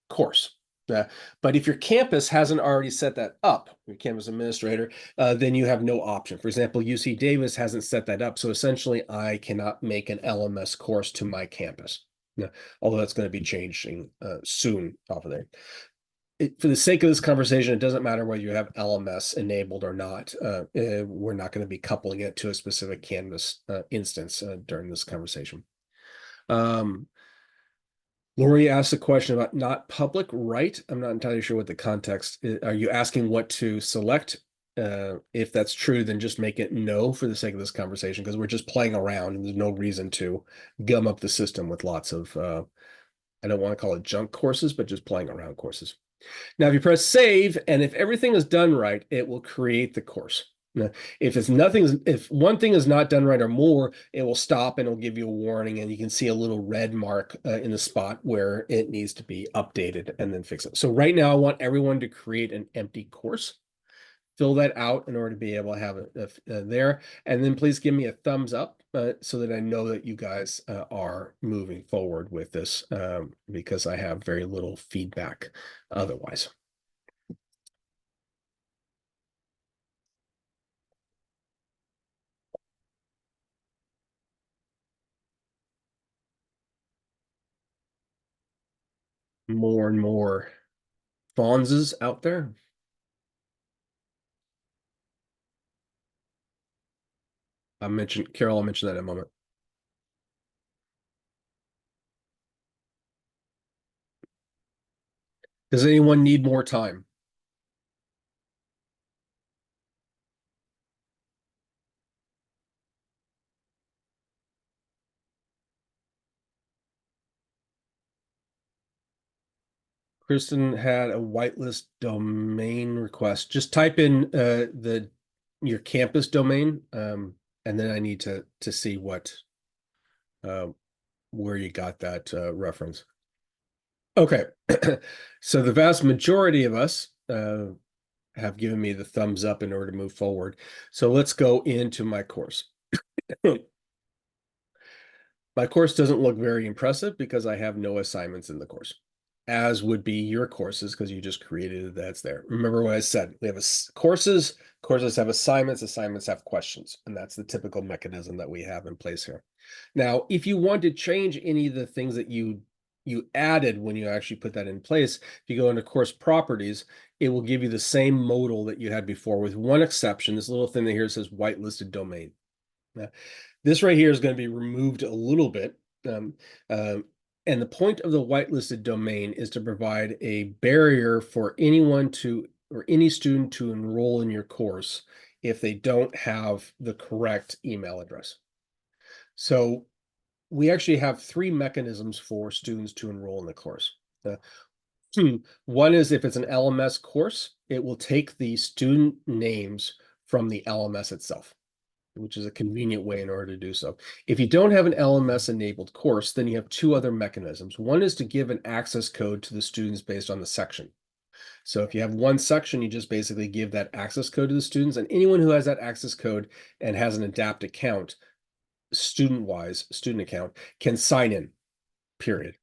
course. But if your campus hasn't already set that up, your campus administrator, then you have no option. For example, UC Davis hasn't set that up. So essentially, I cannot make an LMS course to my campus. Although that's going to be changing soon off of there. For the sake of this conversation, it doesn't matter whether you have LMS enabled or not. We're not going to be coupling it to a specific Canvas instance during this conversation. Lori asked a question about not public, right? I'm not entirely sure what the context is. Are you asking what to select? If that's true, then just make it no for the sake of this conversation, because we're just playing around and there's no reason to gum up the system with lots of, I don't want to call it junk courses, but just playing around courses. Now, if you press save, and if everything is done right, it will create the course. Now, if one thing is not done right or more, it will stop and it'll give you a warning, and you can see a little red mark in the spot where it needs to be updated and then fix it. So right now, I want everyone to create an empty course. fill that out in order to be able to have it there. And then please give me a thumbs up so that I know that you guys are moving forward with this because I have very little feedback otherwise. More and more Fonzes out there. Carol, I'll mention that in a moment. Does anyone need more time? Kristen had a whitelist domain request. Just type in your campus domain, and then I need to see what where you got that reference. Okay, so the vast majority of us have given me the thumbs up in order to move forward. So let's go into my course. My course doesn't look very impressive because I have no assignments in the course, as would be your courses because you just created it, that's there. Remember what I said, we have courses have assignments have questions, and that's the typical mechanism that we have in place here. Now, if you want to change any of the things that you added when you actually put that in place, if you go into course properties, it will give you the same modal that you had before with one exception, this little thing that here says whitelisted domain. Now, this right here is going to be removed a little bit. And the point of the whitelisted domain is to provide a barrier for anyone or any student to enroll in your course if they don't have the correct email address. So we actually have three mechanisms for students to enroll in the course. One is if it's an LMS course, it will take the student names from the LMS itself, which is a convenient way in order to do so. If you don't have an LMS enabled course, then you have two other mechanisms. One is to give an access code to the students based on the section. So if you have one section, you just basically give that access code to the students, and anyone who has that access code and has an adapt account, student account, can sign in, period.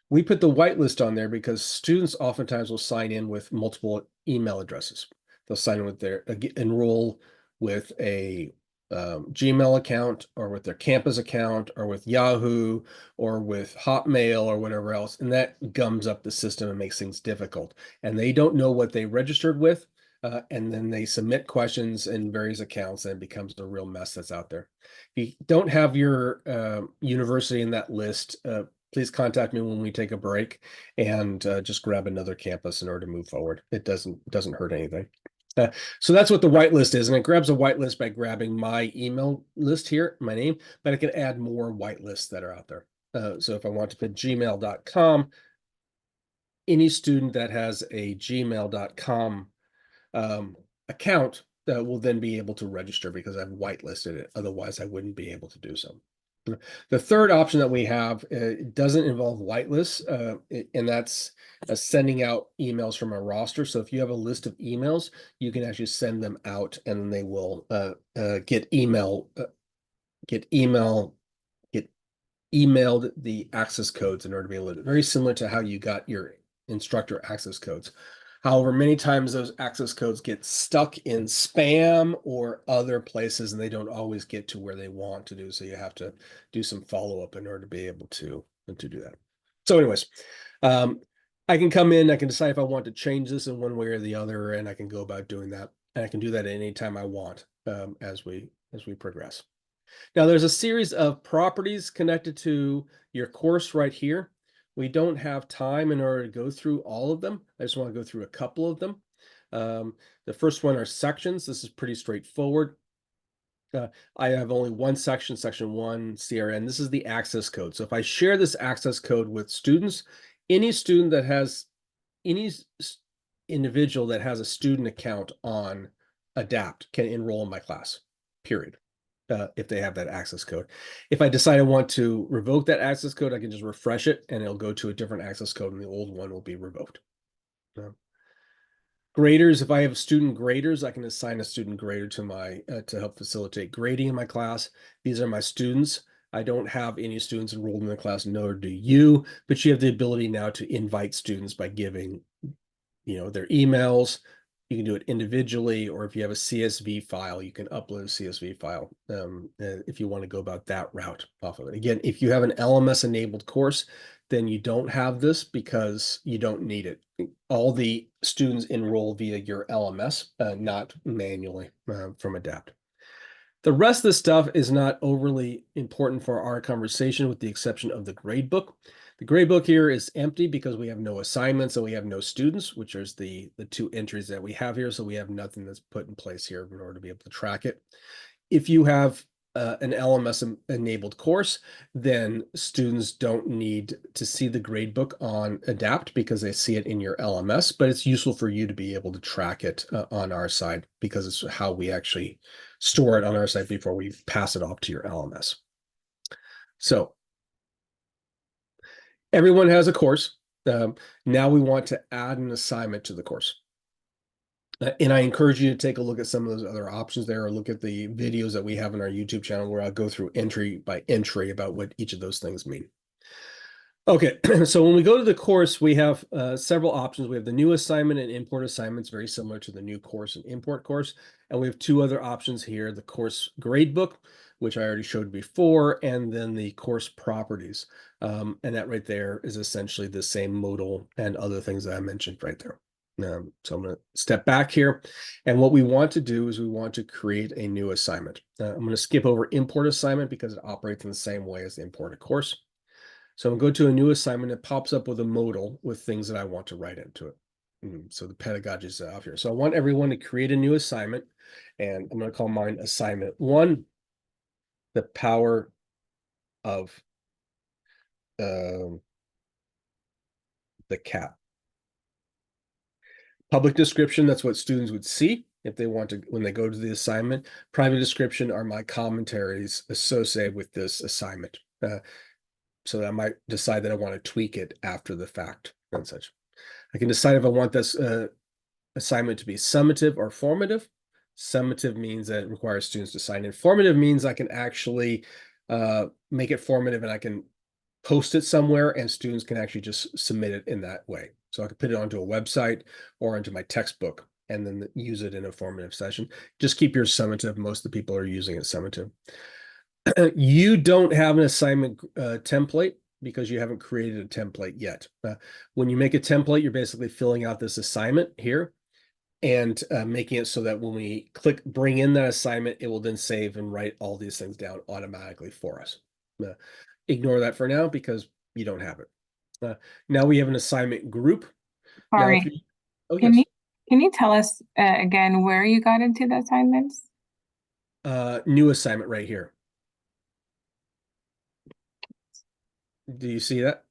We put the whitelist on there because students oftentimes will sign in with multiple email addresses. They'll sign in with enroll with a Gmail account or with their campus account or with Yahoo or with Hotmail or whatever else. And that gums up the system and makes things difficult. And they don't know what they registered with. And then they submit questions in various accounts and it becomes a real mess that's out there. If you don't have your university in that list, please contact me when we take a break and just grab another campus in order to move forward. It doesn't hurt anything. So that's what the whitelist is, and it grabs a whitelist by grabbing my email list here, my name, but I can add more whitelists that are out there. So if I want to put gmail.com, any student that has a gmail.com account will then be able to register because I've whitelisted it. Otherwise, I wouldn't be able to do so. The third option that we have doesn't involve whitelists, and that's sending out emails from a roster. So if you have a list of emails, you can actually send them out, and then they will get emailed the access codes in order to be able to, very similar to how you got your instructor access codes. However, many times those access codes get stuck in spam or other places and they don't always get to where they want to do. So you have to do some follow-up in order to be able to do that. So anyways, I can come in, I can decide if I want to change this in one way or the other, and I can go about doing that. And I can do that at any time I want as we progress. Now there's a series of properties connected to your course right here. We don't have time in order to go through all of them. I just want to go through a couple of them. The first one are sections. This is pretty straightforward. I have only one section, section 1, CRN. This is the access code. So if I share this access code with students, any student that has, any individual that has a student account on Adapt can enroll in my class, period. If they have that access code. If I decide I want to revoke that access code, I can just refresh it and it'll go to a different access code and the old one will be revoked. Graders, if I have student graders, I can assign a student grader to my to help facilitate grading in my class. These are my students. I don't have any students enrolled in the class, nor do you, but you have the ability now to invite students by giving, their emails. You can do it individually, or if you have a CSV file, you can upload a CSV file if you want to go about that route off of it. Again, if you have an LMS enabled course, then you don't have this because you don't need it. All the students enroll via your LMS, not manually from Adapt. The rest of the stuff is not overly important for our conversation, with the exception of the gradebook. The gradebook here is empty because we have no assignments and we have no students, which is the two entries that we have here. So we have nothing that's put in place here in order to be able to track it. If you have an LMS enabled course, then students don't need to see the gradebook on Adapt because they see it in your LMS, but it's useful for you to be able to track it on our side because it's how we actually store it on our site before we pass it off to your LMS. So everyone has a course. Now we want to add an assignment to the course. And I encourage you to take a look at some of those other options there, or look at the videos that we have on our YouTube channel where I'll go through entry by entry about what each of those things mean. Okay, so when we go to the course, we have several options. We have the new assignment and import assignments, very similar to the new course and import course. And we have two other options here, the course gradebook, which I already showed before, and then the course properties. And that right there is essentially the same modal and other things that I mentioned right there. So I'm going to step back here. And what we want to do is we want to create a new assignment. I'm going to skip over import assignment because it operates in the same way as the import a course. So I'm going to go to a new assignment. It pops up with a modal with things that I want to write into it. So the pedagogy is out here. So I want everyone to create a new assignment, and I'm going to call mine assignment 1, the power of the cat. Public description, that's what students would see if they want to, when they go to the assignment. Private description are my commentaries associated with this assignment. So that I might decide that I want to tweak it after the fact and such. I can decide if I want this assignment to be summative or formative. Summative means that it requires students to sign in. Formative means I can actually make it formative and I can post it somewhere and students can actually just submit it in that way. So I can put it onto a website or into my textbook and then use it in a formative session. Just keep your summative. Most of the people are using it summative. You don't have an assignment template because you haven't created a template yet. When you make a template, you're basically filling out this assignment here and making it so that when we click bring in that assignment, it will then save and write all these things down automatically for us. Ignore that for now because you don't have it. Now we have an assignment group. Now, if you, Sorry, oh can yes, you tell us again where you got into the assignments? new assignment right here. Do you see that?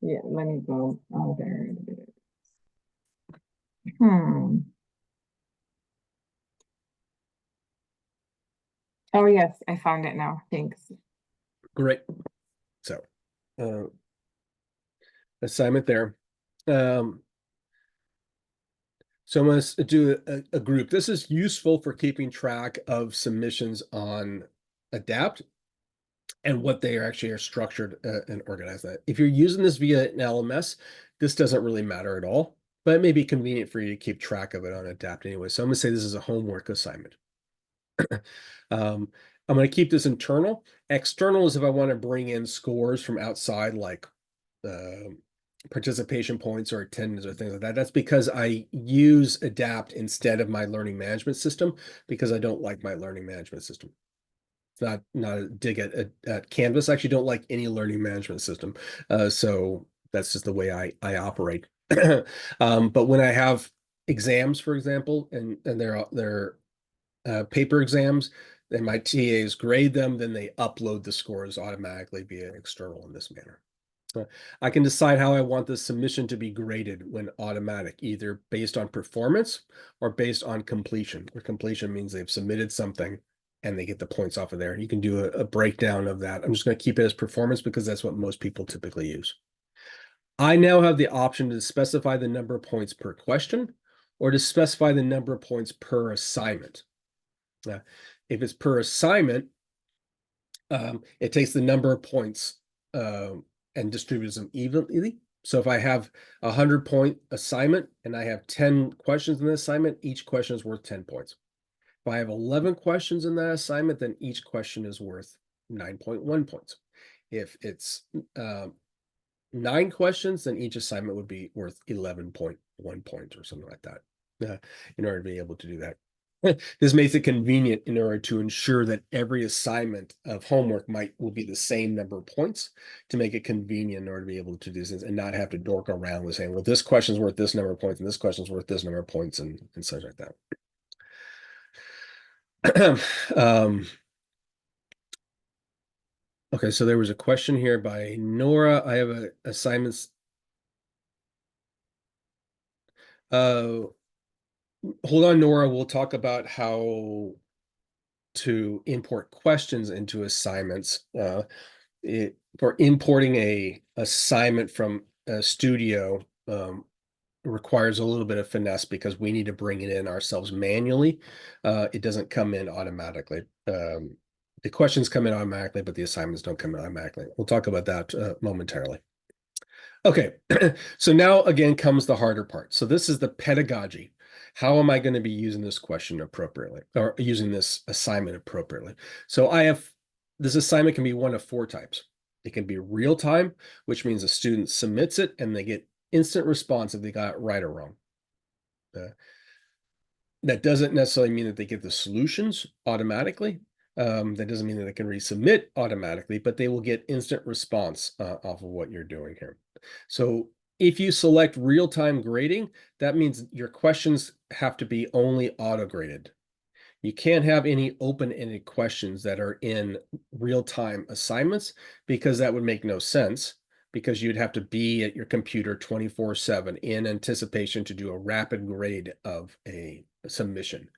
Yeah, let me go. Oh, there it is. Hmm. Oh, yes, I found it now. Thanks. Great. So, assignment there. So I'm going to do a group. This is useful for keeping track of submissions on Adapt and what they are structured and organized. If you're using this via an LMS, this doesn't really matter at all, but it may be convenient for you to keep track of it on Adapt anyway. So I'm going to say this is a homework assignment. I'm going to keep this internal. External is if I want to bring in scores from outside, like participation points or attendance or things like that. That's because I use Adapt instead of my learning management system because I don't like my learning management system. It's not a dig at Canvas. I actually don't like any learning management system. So that's just the way I operate. But when I have exams, for example, and they're paper exams, then my TAs grade them, then they upload the scores automatically via external in this manner. I can decide how I want the submission to be graded when automatic, either based on performance or based on completion. Or completion means they've submitted something and they get the points off of there. You can do a breakdown of that. I'm just going to keep it as performance because that's what most people typically use. I now have the option to specify the number of points per question or to specify the number of points per assignment. If it's per assignment, it takes the number of points and distributes them evenly. So if I have a 100-point assignment and I have 10 questions in the assignment, each question is worth 10 points. If I have 11 questions in that assignment, then each question is worth 9.1 points. If it's 9 questions, then each assignment would be worth 11.1 points or something like that, in order to be able to do that. This makes it convenient in order to ensure that every assignment of homework will be the same number of points, to make it convenient in order to be able to do this and not have to dork around with saying, well, this question is worth this number of points and this question is worth this number of points and such like that. Okay, so there was a question here by Nora. I have assignments. Hold on, Nora. We'll talk about how to import questions into assignments. For importing a assignment from a studio requires a little bit of finesse because we need to bring it in ourselves manually. It doesn't come in automatically. The questions come in automatically, but the assignments don't come in automatically. We'll talk about that momentarily. Okay, so now again comes the harder part. So this is the pedagogy. How am I going to be using this question appropriately, or using this assignment appropriately? So this assignment can be one of 4 types. It can be real time, which means a student submits it and they get instant response if they got it right or wrong. That doesn't necessarily mean that they get the solutions automatically. That doesn't mean that they can resubmit automatically, but they will get instant response off of what you're doing here. So if you select real-time grading, that means your questions have to be only auto-graded. You can't have any open-ended questions that are in real-time assignments, because that would make no sense, because you'd have to be at your computer 24/7 in anticipation to do a rapid grade of a submission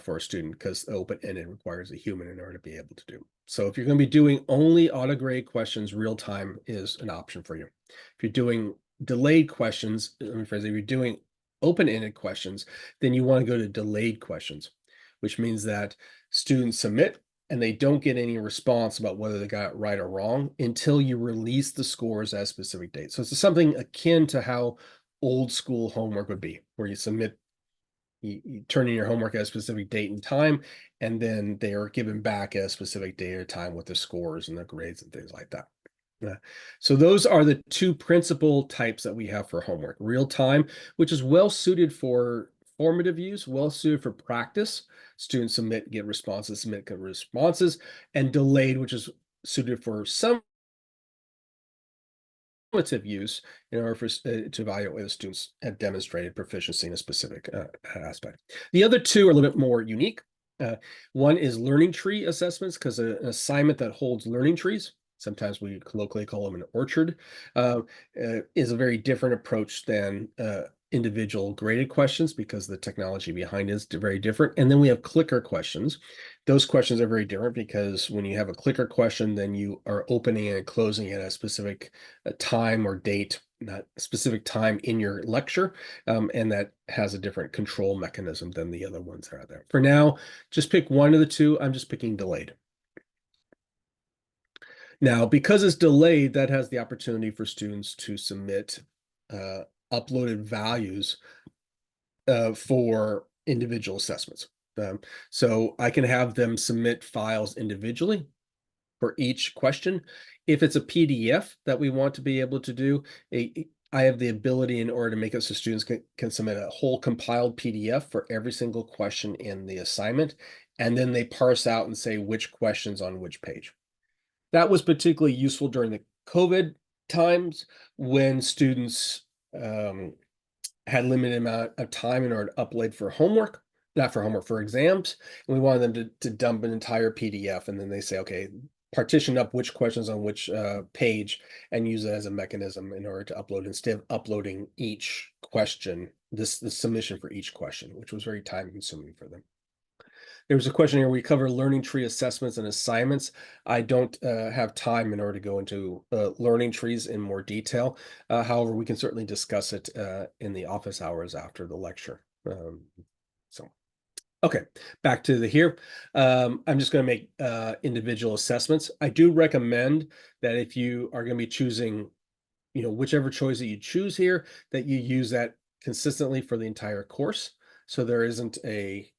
for a student, because open-ended requires a human in order to be able to do. So if you're going to be doing only auto-grade questions, real-time is an option for you. If you're doing delayed questions, let me phrase it, if you're doing open-ended questions, then you want to go to delayed questions, which means that students submit and they don't get any response about whether they got it right or wrong until you release the scores at a specific date. So it's something akin to how old school homework would be, where you submit, you turn in your homework at a specific date and time, and then they are given back at a specific date or time with the scores and the grades and things like that. So those are the 2 principal types that we have for homework. Real time, which is well suited for formative use, well suited for practice. Students submit, get responses, submit, get responses, and delayed, which is suited for summative use in order for to evaluate whether students have demonstrated proficiency in a specific aspect. The other 2 are a little bit more unique. One is learning tree assessments, because an assignment that holds learning trees, sometimes we colloquially call them an orchard, is a very different approach than individual graded questions, because the technology behind it is very different. And then we have clicker questions. Those questions are very different, because when you have a clicker question, then you are opening and closing at a specific time or date, not a specific time in your lecture, and that has a different control mechanism than the other ones that are there. For now, just pick one of the 2. I'm just picking delayed. Now, because it's delayed, that has the opportunity for students to submit uploaded values for individual assessments. So I can have them submit files individually for each question. If it's a PDF that we want to be able to do, I have the ability, in order to make it so students can submit a whole compiled PDF for every single question in the assignment, and then they parse out and say which question's on which page. That was particularly useful during the COVID times, when students had limited amount of time in order to upload for homework, not for homework, for exams. And we wanted them to dump an entire PDF, and then they say, okay, partition up which questions on which page, and use it as a mechanism in order to upload, instead of uploading each question, the submission for each question, which was very time consuming for them. There was a question here. We cover learning tree assessments and assignments. I don't have time in order to go into learning trees in more detail. However, we can certainly discuss it in the office hours after the lecture. So, okay, back to the here. I'm just going to make individual assessments. I do recommend that if you are going to be choosing, whichever choice that you choose here, that you use that consistently for the entire course. So there isn't a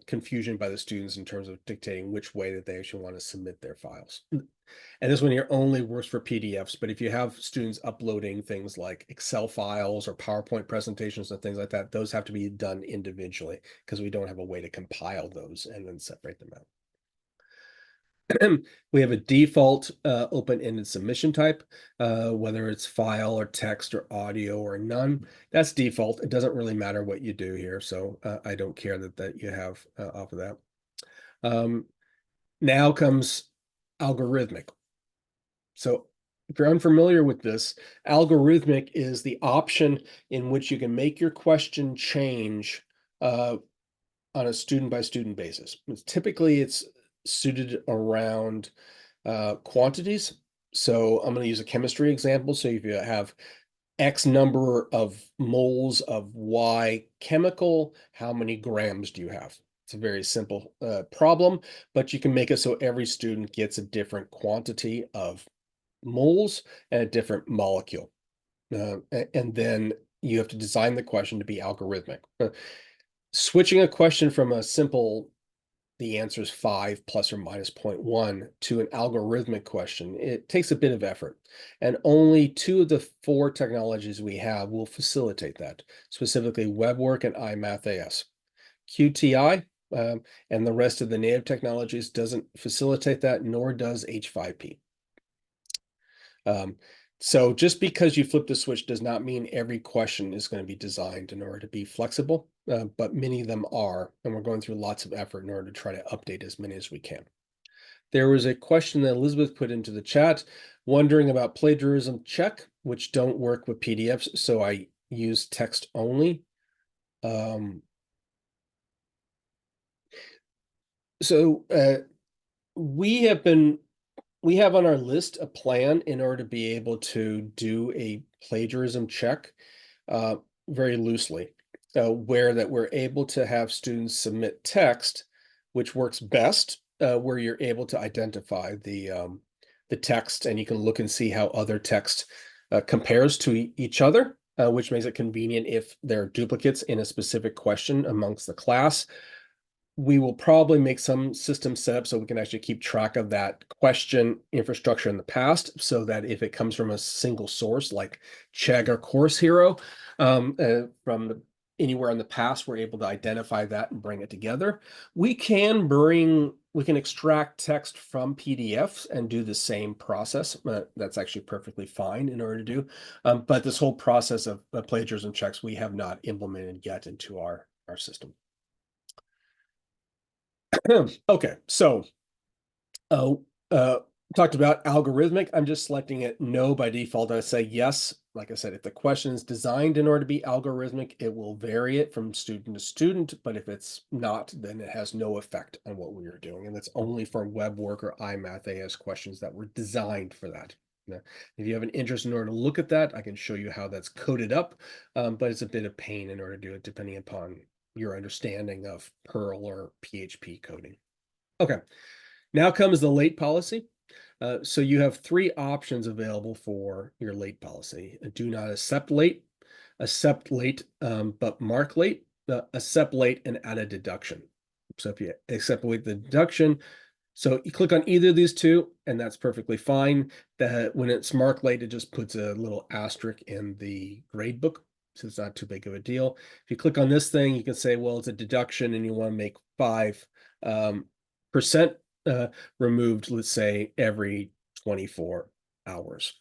confusion by the students in terms of dictating which way that they actually want to submit their files. And this one here only works for PDFs, but if you have students uploading things like Excel files or PowerPoint presentations and things like that, those have to be done individually because we don't have a way to compile those and then separate them out. We have a default open-ended submission type, whether it's file or text or audio or none. That's default. It doesn't really matter what you do here, so I don't care that you have off of that. Now comes algorithmic. So if you're unfamiliar with this, algorithmic is the option in which you can make your question change on a student-by-student basis. Typically, it's suited around quantities. So I'm going to use a chemistry example. So if you have X number of moles of Y chemical, how many grams do you have? It's a very simple problem, but you can make it so every student gets a different quantity of moles and a different molecule. And then you have to design the question to be algorithmic. Switching a question from a simple, the answer is 5 plus or minus 0.1 to an algorithmic question, it takes a bit of effort. And only 2 of the 4 technologies we have will facilitate that, specifically WebWork and iMathAS. QTI and the rest of the native technologies doesn't facilitate that, nor does H5P. So just because you flip the switch does not mean every question is going to be designed in order to be flexible, but many of them are, and we're going through lots of effort in order to try to update as many as we can. There was a question that Elizabeth put into the chat, wondering about plagiarism check, which don't work with PDFs, so I use text only. We have on our list a plan in order to be able to do a plagiarism check very loosely, where that we're able to have students submit text, which works best, where you're able to identify the text and you can look and see how other text compares to each other, which makes it convenient if there are duplicates in a specific question amongst the class. We will probably make some system set up so we can actually keep track of that question infrastructure in the past, so that if it comes from a single source like Chegg or Course Hero from anywhere in the past, we're able to identify that and bring it together. We can extract text from PDFs and do the same process. That's actually perfectly fine in order to do. But this whole process of plagiarism checks, we have not implemented yet into our system. Okay, so talked about algorithmic. I'm just selecting it no by default. I say yes. Like I said, if the question is designed in order to be algorithmic, it will vary it from student to student. But if it's not, then it has no effect on what we are doing. And that's only for WebWork or iMathAS questions that were designed for that. Now, if you have an interest in order to look at that, I can show you how that's coded up. But it's a bit of pain in order to do it, depending upon your understanding of Perl or PHP coding. Okay, now comes the late policy. So you have 3 options available for your late policy. Do not accept late but mark late, accept late and add a deduction. So if you accept late the deduction, so you click on either of these 2, and that's perfectly fine. That when it's marked late, it just puts a little asterisk in the grade book. So it's not too big of a deal. If you click on this thing, you can say, well, it's a deduction and you want to make 5% removed, let's say, every 24 hours.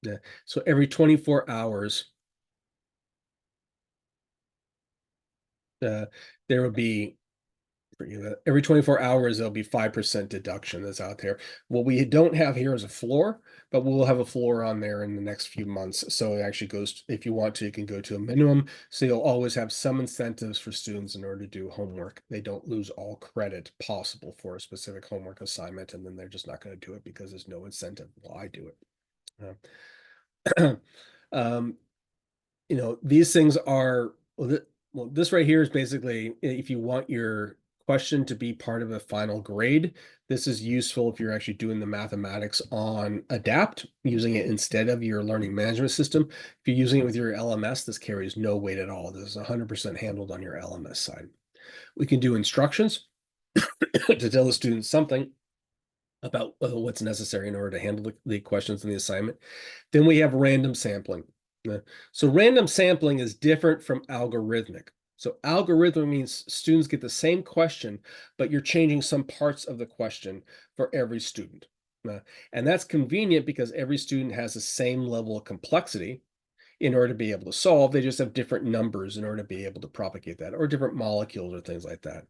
Yeah. So every 24 hours, there will be, every 24 hours, there'll be 5% deduction that's out there. What we don't have here is a floor, but we'll have a floor on there in the next few months. So it actually goes, if you want to, you can go to a minimum. So you'll always have some incentives for students in order to do homework. They don't lose all credit possible for a specific homework assignment, and then they're just not going to do it because there's no incentive. Well, I do it. These things are, Well, this right here is basically if you want your question to be part of a final grade, this is useful if you're actually doing the mathematics on adapt, using it instead of your learning management system. If you're using it with your LMS, this carries no weight at all. This is 100% handled on your LMS side. We can do instructions to tell the student something about what's necessary in order to handle the questions in the assignment. Then we have random sampling. So random sampling is different from algorithmic. So algorithm means students get the same question, but you're changing some parts of the question for every student. And that's convenient because every student has the same level of complexity in order to be able to solve. They just have different numbers in order to be able to propagate that, or different molecules or things like that.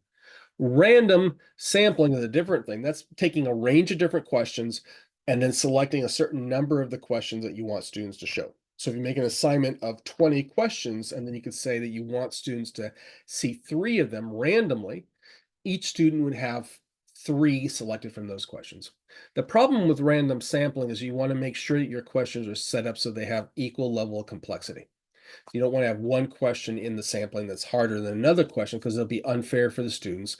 Random sampling is a different thing. That's taking a range of different questions and then selecting a certain number of the questions that you want students to show. So if you make an assignment of 20 questions, and then you could say that you want students to see 3 of them randomly, each student would have 3 selected from those questions. The problem with random sampling is you want to make sure that your questions are set up so they have equal level of complexity. You don't want to have one question in the sampling that's harder than another question, because it'll be unfair for the students,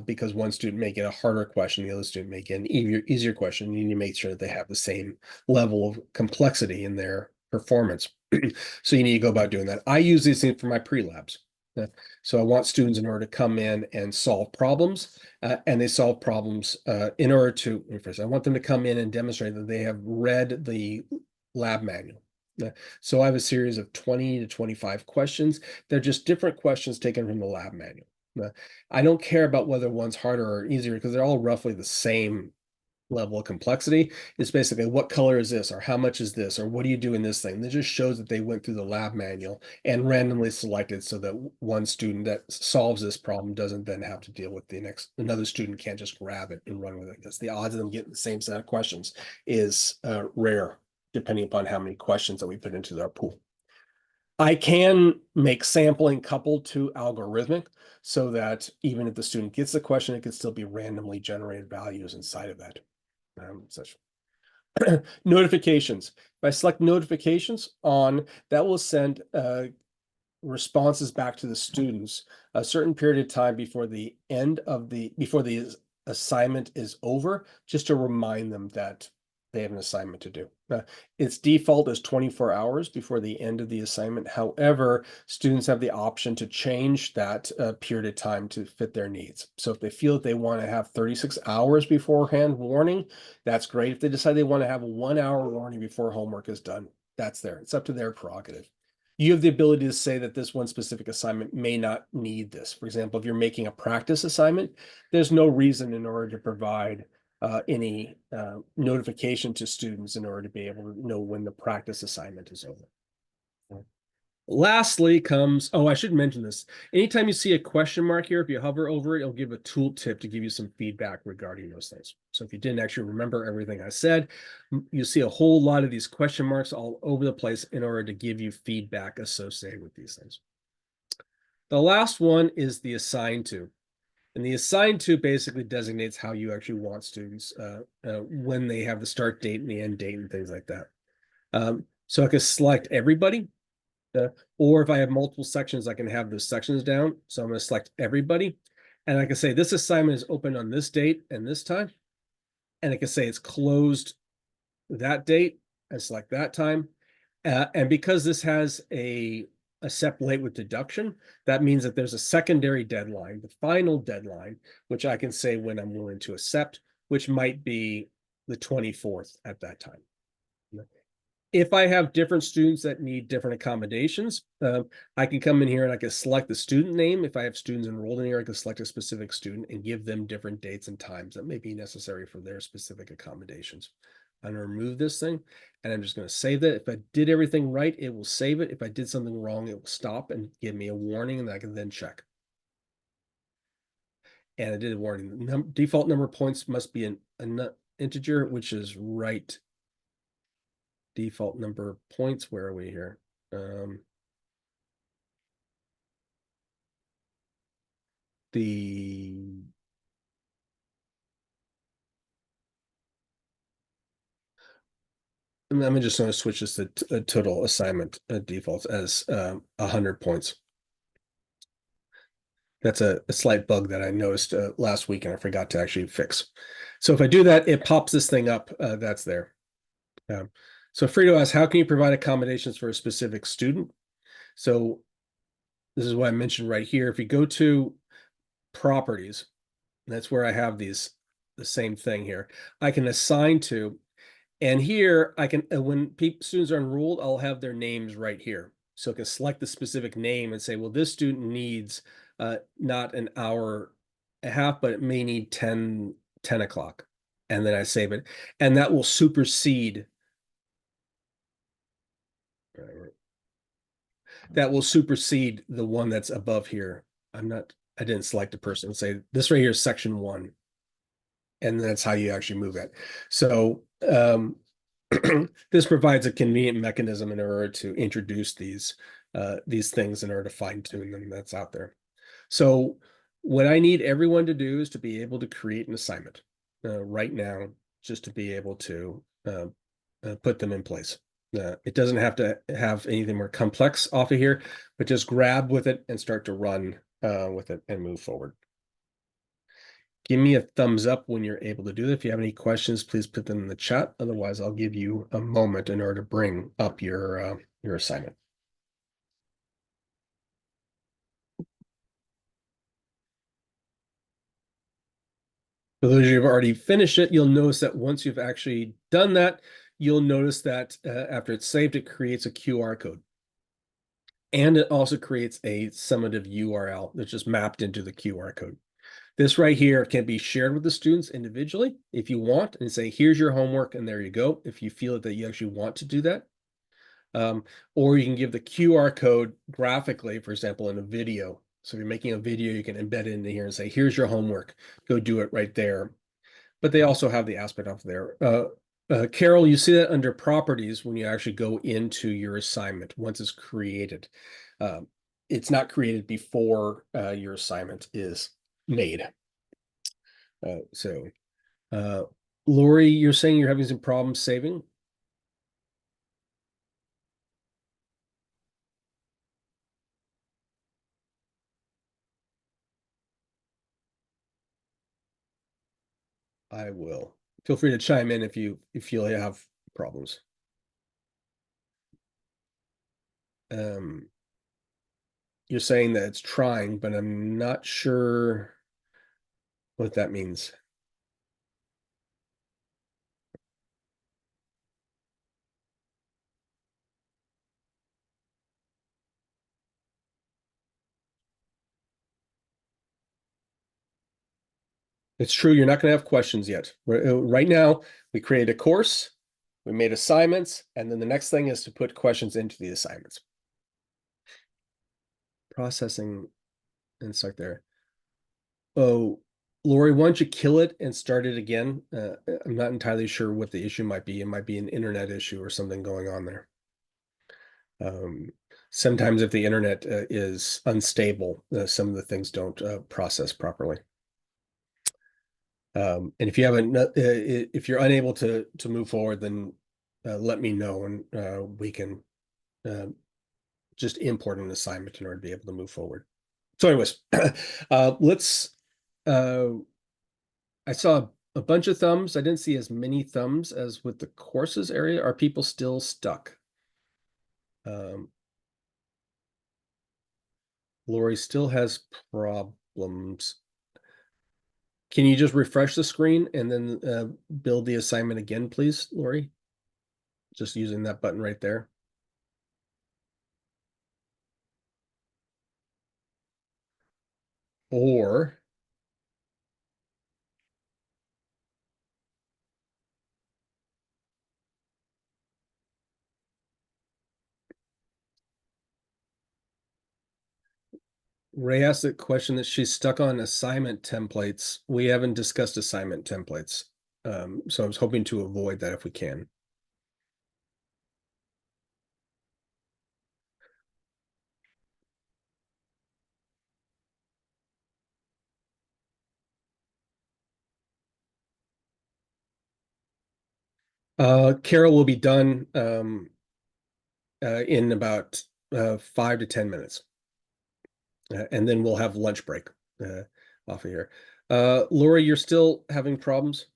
because one student may get a harder question, the other student may get an easier question. You need to make sure that they have the same level of complexity in their performance. So you need to go about doing that. I use these things for my pre-labs. So I want students in order to come in and solve problems, and they solve problems in order to, first, I want them to come in and demonstrate that they have read the lab manual. So I have a series of 20 to 25 questions. They're just different questions taken from the lab manual. I don't care about whether one's harder or easier, because they're all roughly the same level of complexity. It's basically, what color is this, or how much is this, or what do you do in this thing? That just shows that they went through the lab manual and randomly selected, so that one student that solves this problem doesn't then have to deal with another student can't just grab it and run with it. Because the odds of them getting the same set of questions is rare, depending upon how many questions that we put into our pool. I can make sampling coupled to algorithmic, so that even if the student gets the question, it can still be randomly generated values inside of that. Such notifications. If I select notifications on, that will send responses back to the students a certain period of time before the assignment is over, just to remind them that they have an assignment to do. Its default is 24 hours before the end of the assignment. However, students have the option to change that period of time to fit their needs. So if they feel that they want to have 36 hours beforehand warning, that's great. If they decide they want to have a 1-hour warning before homework is done, that's there. It's up to their prerogative. You have the ability to say that this one specific assignment may not need this. For example, if you're making a practice assignment, there's no reason in order to provide any notification to students in order to be able to know when the practice assignment is over. Lastly comes, I should mention this. Anytime you see a question mark here, if you hover over it, it'll give a tooltip to give you some feedback regarding those things. So if you didn't actually remember everything I said, you see a whole lot of these question marks all over the place in order to give you feedback associated with these things. The last one is the assign to. And the assign to basically designates how you actually want students when they have the start date and the end date and things like that. So I can select everybody, or if I have multiple sections, I can have those sections down. So I'm going to select everybody, and I can say this assignment is open on this date and this time, and I can say it's closed that date and select that time. And because this has a accept late with deduction, that means that there's a secondary deadline, the final deadline, which I can say when I'm willing to accept, which might be the 24th at that time. If I have different students that need different accommodations, I can come in here and I can select the student name. If I have students enrolled in here, I can select a specific student and give them different dates and times that may be necessary for their specific accommodations. I'm going to remove this thing, and I'm just going to save that. If I did everything right, it will save it. If I did something wrong, it will stop and give me a warning, and I can then check. And I did a warning. Default number of points must be an integer, which is right. Default number of points. Where are we here? I'm just going to switch this to total assignment defaults as 100 points. That's a slight bug that I noticed last week and I forgot to actually fix. So if I do that, it pops this thing up that's there. So Frito asks, how can you provide accommodations for a specific student? So this is what I mentioned right here. If you go to properties, that's where I have the same thing here. I can assign to, and here I can, when students are enrolled, I'll have their names right here. So I can select the specific name and say, well, this student needs not an hour and a half, but it may need 10 o'clock. And then I save it. And that will supersede. That will supersede the one that's above here. I didn't select a person. Say this right here is section 1. And that's how you actually move it. So this provides a convenient mechanism in order to introduce these things in order to fine tune them that's out there. So what I need everyone to do is to be able to create an assignment right now, just to be able to put them in place. It doesn't have to have anything more complex off of here, but just grab with it and start to run with it and move forward. Give me a thumbs up when you're able to do that. If you have any questions, please put them in the chat. Otherwise, I'll give you a moment in order to bring up your assignment. For those of you who have already finished it, you'll notice that once you've actually done that, you'll notice that after it's saved, it creates a QR code. And it also creates a summative URL that's just mapped into the QR code. This right here can be shared with the students individually if you want, and say, here's your homework, and there you go, if you feel that you actually want to do that. Or you can give the QR code graphically, for example, in a video. So if you're making a video, you can embed it into here and say, here's your homework, go do it right there. But they also have the aspect of there. Carol, you see that under properties when you actually go into your assignment once it's created. It's not created before your assignment is made. Lori, you're saying you're having some problems saving? I will. Feel free to chime in if you have problems. You're saying that it's trying, but I'm not sure what that means. It's true, you're not going to have questions yet. Right now, we created a course, we made assignments, and then the next thing is to put questions into the assignments. Processing and start there. Oh, Lori, why don't you kill it and start it again? I'm not entirely sure what the issue might be. It might be an internet issue or something going on there. Sometimes if the internet is unstable, some of the things don't process properly. And if you haven't, if you're unable to move forward, then let me know, and we can just import an assignment in order to be able to move forward. So, anyways, let's. I saw a bunch of thumbs. I didn't see as many thumbs as with the courses area. Are people still stuck? Lori still has problems. Can you just refresh the screen and then build the assignment again, please, Lori? Just using that button right there. Or Ray asked the question that she's stuck on assignment templates. We haven't discussed assignment templates. So I was hoping to avoid that if we can. Carol will be done in about 5 to 10 minutes. And then we'll have lunch break off of here. Laura, you're still having problems?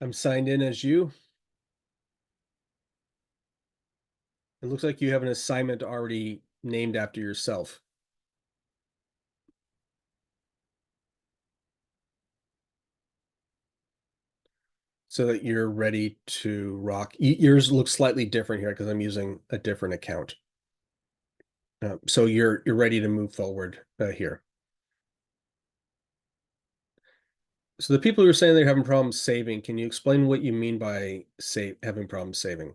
I'm signed in as you. It looks like you have an assignment already named after yourself. So that you're ready to rock. Yours looks slightly different here because I'm using a different account. So you're ready to move forward here. So the people who are saying they're having problems saving, can you explain what you mean by having problems saving?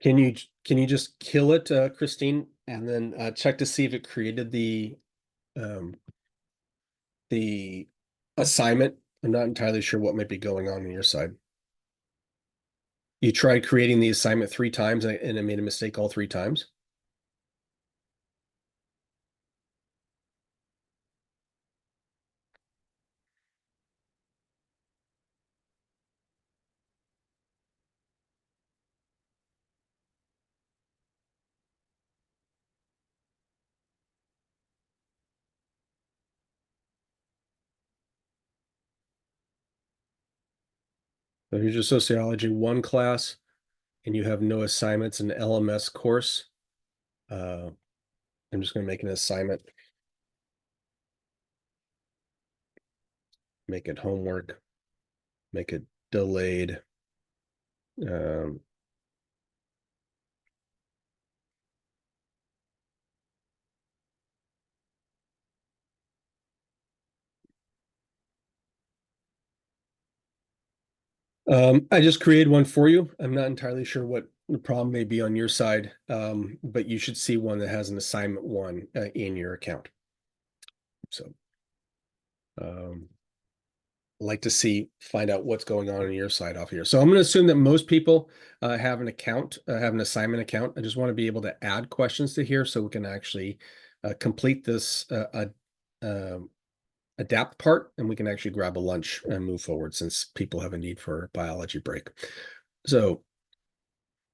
Can you just kill it, Christine, and then check to see if it created the assignment? I'm not entirely sure what might be going on your side. You tried creating the assignment 3 times and it made a mistake all 3 times? So here's your Sociology 1 class, and you have no assignments in LMS course. I'm just going to make an assignment. Make it homework. Make it delayed. I just created one for you. I'm not entirely sure what the problem may be on your side, but you should see one that has an assignment 1 in your account. So like to find out what's going on your side off here. So I'm going to assume that most people have an account, have an assignment account. I just want to be able to add questions to here so we can actually complete this adapt part, and we can actually grab a lunch and move forward since people have a need for a biology break. So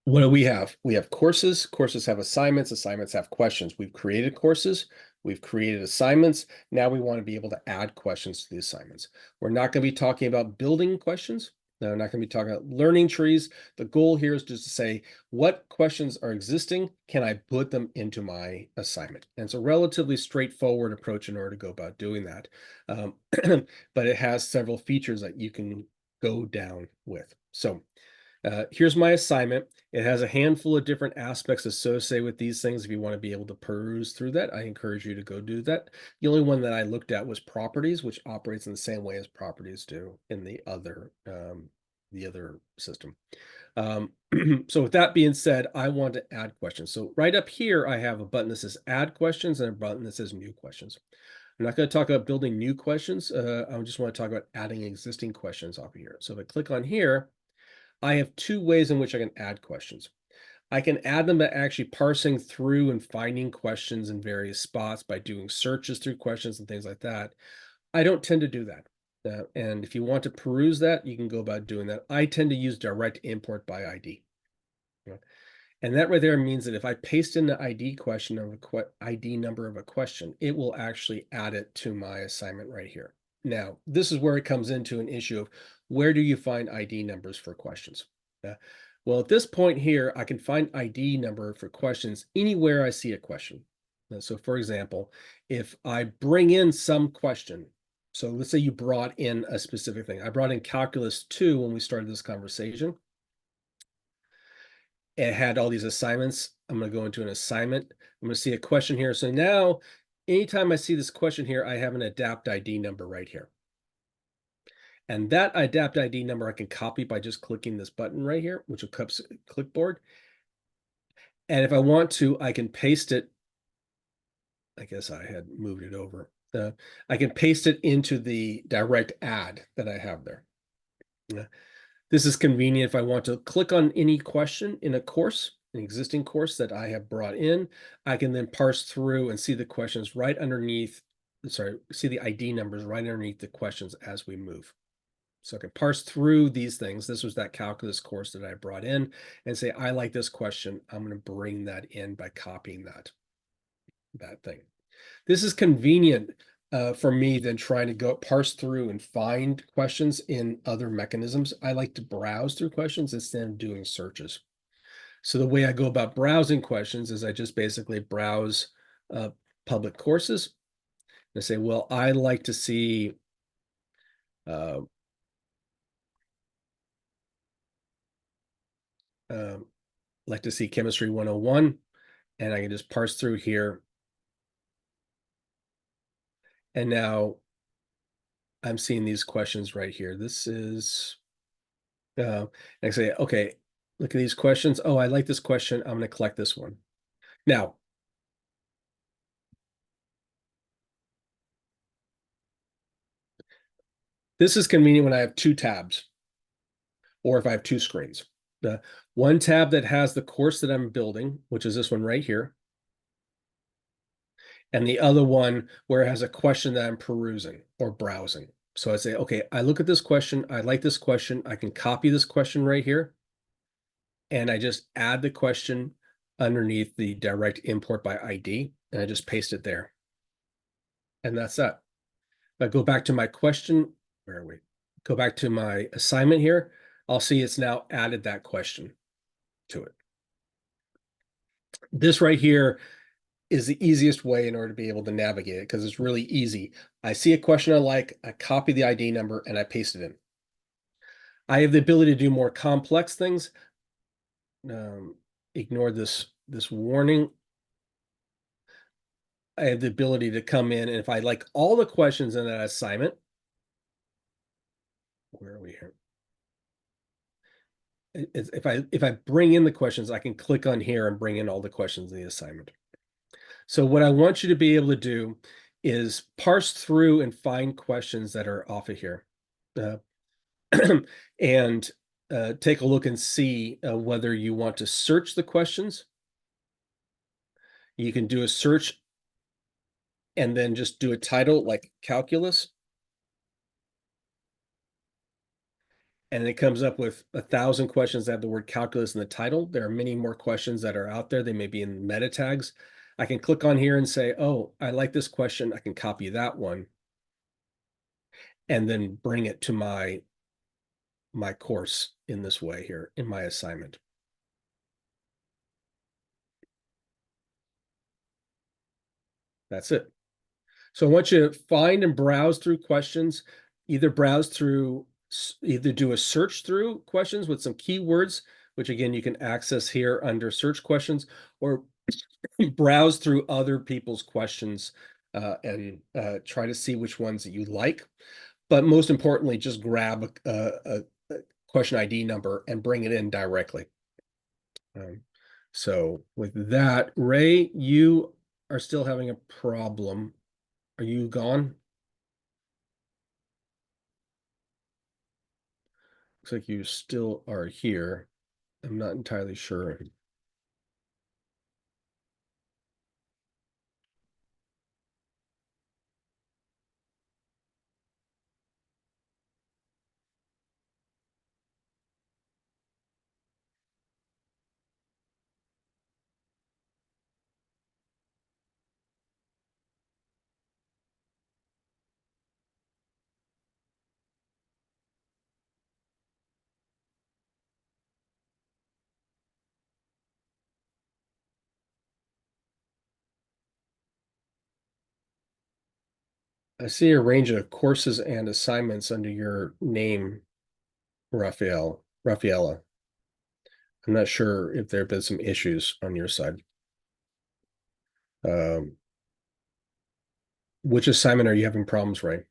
what do we have? We have courses. Courses have assignments. Assignments have questions. We've created courses. We've created assignments. Now we want to be able to add questions to the assignments. We're not going to be talking about building questions. No, we're not going to be talking about learning trees. The goal here is just to say, what questions are existing? Can I put them into my assignment? And it's a relatively straightforward approach in order to go about doing that. But it has several features that you can go down with. So here's my assignment. It has a handful of different aspects associated with these things. If you want to be able to peruse through that, I encourage you to go do that. The only one that I looked at was properties, which operates in the same way as properties do in the other system. So with that being said, I want to add questions. So right up here, I have a button that says add questions and a button that says new questions. I'm not going to talk about building new questions. I just want to talk about adding existing questions off of here. So if I click on here, I have 2 ways in which I can add questions. I can add them by actually parsing through and finding questions in various spots by doing searches through questions and things like that. I don't tend to do that. And if you want to peruse that, you can go about doing that. I tend to use direct import by ID. And that right there means that if I paste in the ID question of ID number of a question, it will actually add it to my assignment right here. Now, this is where it comes into an issue of where do you find ID numbers for questions? Well, at this point here, I can find ID number for questions anywhere I see a question. So for example, if I bring in some question, so let's say you brought in a specific thing. I brought in calculus 2 when we started this conversation. It had all these assignments. I'm going to go into an assignment. I'm going to see a question here. So now, anytime I see this question here, I have an adapt ID number right here. And that adapt ID number I can copy by just clicking this button right here, which will clipboard. And if I want to, I can paste it. I guess I had moved it over. I can paste it into the direct add that I have there. This is convenient if I want to click on any question in a course, an existing course that I have brought in. I can then parse through and see the questions right underneath, see the ID numbers right underneath the questions as we move. So I can parse through these things. This was that calculus course that I brought in and say, I like this question. I'm going to bring that in by copying that thing. This is convenient for me than trying to go parse through and find questions in other mechanisms. I like to browse through questions instead of doing searches. So the way I go about browsing questions is I just basically browse public courses and say, well, I like to see Chemistry 101, and I can just parse through here. And now I'm seeing these questions right here. This is, I say, okay, look at these questions. Oh, I like this question. I'm going to collect this one. Now, this is convenient when I have two tabs or if I have two screens. The one tab that has the course that I'm building, which is this one right here, and the other one where it has a question that I'm perusing or browsing. So I say, okay, I look at this question. I like this question. I can copy this question right here. And I just add the question underneath the direct import by ID, and I just paste it there. And that's that. If I go back to my question, where are we? Go back to my assignment here. I'll see it's now added that question to it. This right here is the easiest way in order to be able to navigate it because it's really easy. I see a question I like, I copy the ID number and I paste it in. I have the ability to do more complex things. Ignore this warning. I have the ability to come in, and if I like all the questions in that assignment, where are we here? If I bring in the questions, I can click on here and bring in all the questions in the assignment. So what I want you to be able to do is parse through and find questions that are off of here, and take a look and see whether you want to search the questions. You can do a search and then just do a title like calculus. And it comes up with 1,000 questions that have the word calculus in the title. There are many more questions that are out there. They may be in meta tags. I can click on here and say, oh, I like this question. I can copy that one and then bring it to my course in this way here in my assignment. That's it. So I want you to find and browse through questions, either do a search through questions with some keywords, which again, you can access here under search questions, or browse through other people's questions and try to see which ones that you like. But most importantly, just grab a question ID number and bring it in directly. So with that, Ray, you are still having a problem. Are you gone? Looks like you still are here. I'm not entirely sure. I see a range of courses and assignments under your name, Rafaela. I'm not sure if there have been some issues on your side. Which assignment are you having problems, Ray?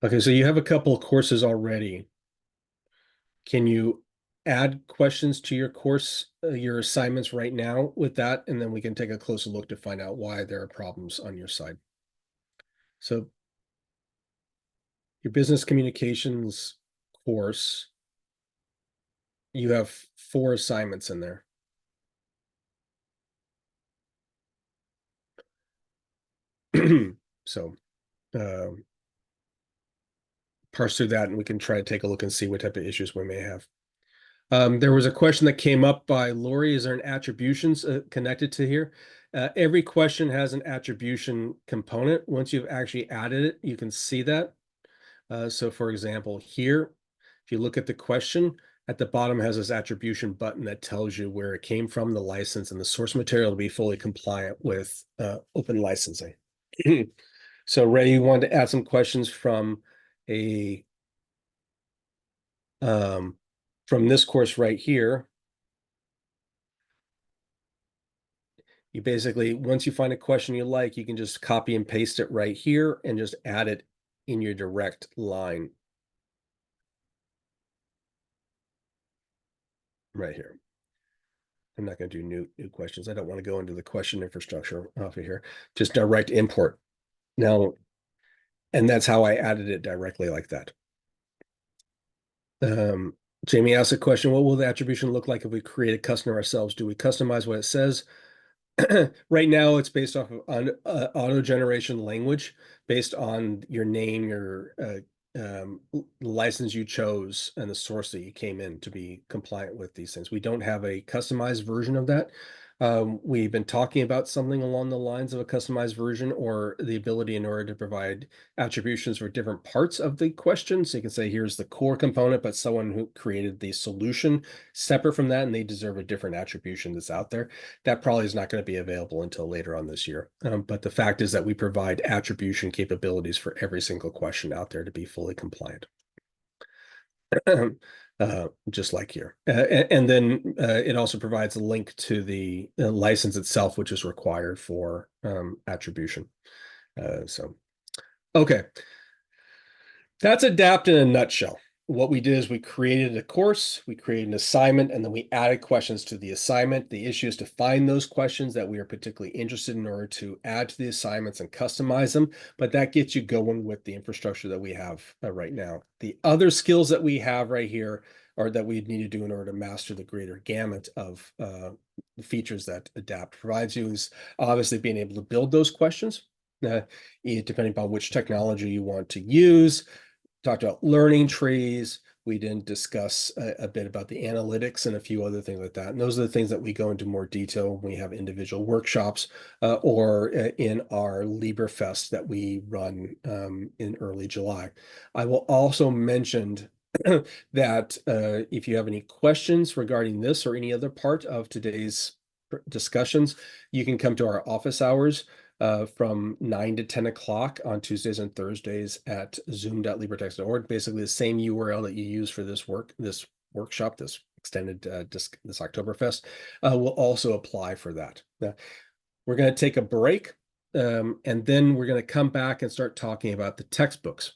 Okay, so you have a couple of courses already. Can you add questions to your course, your assignments right now with that? And then we can take a closer look to find out why there are problems on your side. So your business communications course, you have 4 assignments in there. So parse through that and we can try to take a look and see what type of issues we may have. There was a question that came up by Lori. Is there an attributions connected to here? Every question has an attribution component. Once you've actually added it, you can see that. So for example, here, if you look at the question, at the bottom has this attribution button that tells you where it came from, the license, and the source material to be fully compliant with open licensing. So Ray, you wanted to add some questions from a from this course right here. You basically, once you find a question you like, you can just copy and paste it right here and just add it in your direct line. Right here. I'm not going to do new questions. I don't want to go into the question infrastructure off of here. Just direct import. Now, and that's how I added it directly like that. Jamie asked a question, what will the attribution look like if we create a custom ourselves? Do we customize what it says? Right now, it's based off of auto generation language based on your name, your license you chose, and the source that you came in to be compliant with these things. We don't have a customized version of that. We've been talking about something along the lines of a customized version or the ability in order to provide attributions for different parts of the question. So you can say, here's the core component, but someone who created the solution separate from that, and they deserve a different attribution that's out there. That probably is not going to be available until later on this year. But the fact is that we provide attribution capabilities for every single question out there to be fully compliant. Just like here. And then it also provides a link to the license itself, which is required for attribution. Okay. That's Adapt in a nutshell. What we did is we created a course, we created an assignment, and then we added questions to the assignment. The issue is to find those questions that we are particularly interested in order to add to the assignments and customize them. But that gets you going with the infrastructure that we have right now. The other skills that we have right here or that we need to do in order to master the greater gamut of features that Adapt provides you is obviously being able to build those questions, depending upon which technology you want to use. Talked about learning trees. We didn't discuss a bit about the analytics and a few other things like that. And those are the things that we go into more detail when we have individual workshops or in our LibreFest that we run in early July. I will also mention that if you have any questions regarding this or any other part of today's discussions, you can come to our office hours from 9 to 10 o'clock on Tuesdays and Thursdays at zoom.libretext.org. Basically the same URL that you use for this workshop, this extended this OctoberFest will also apply for that. We're going to take a break and then we're going to come back and start talking about the textbooks.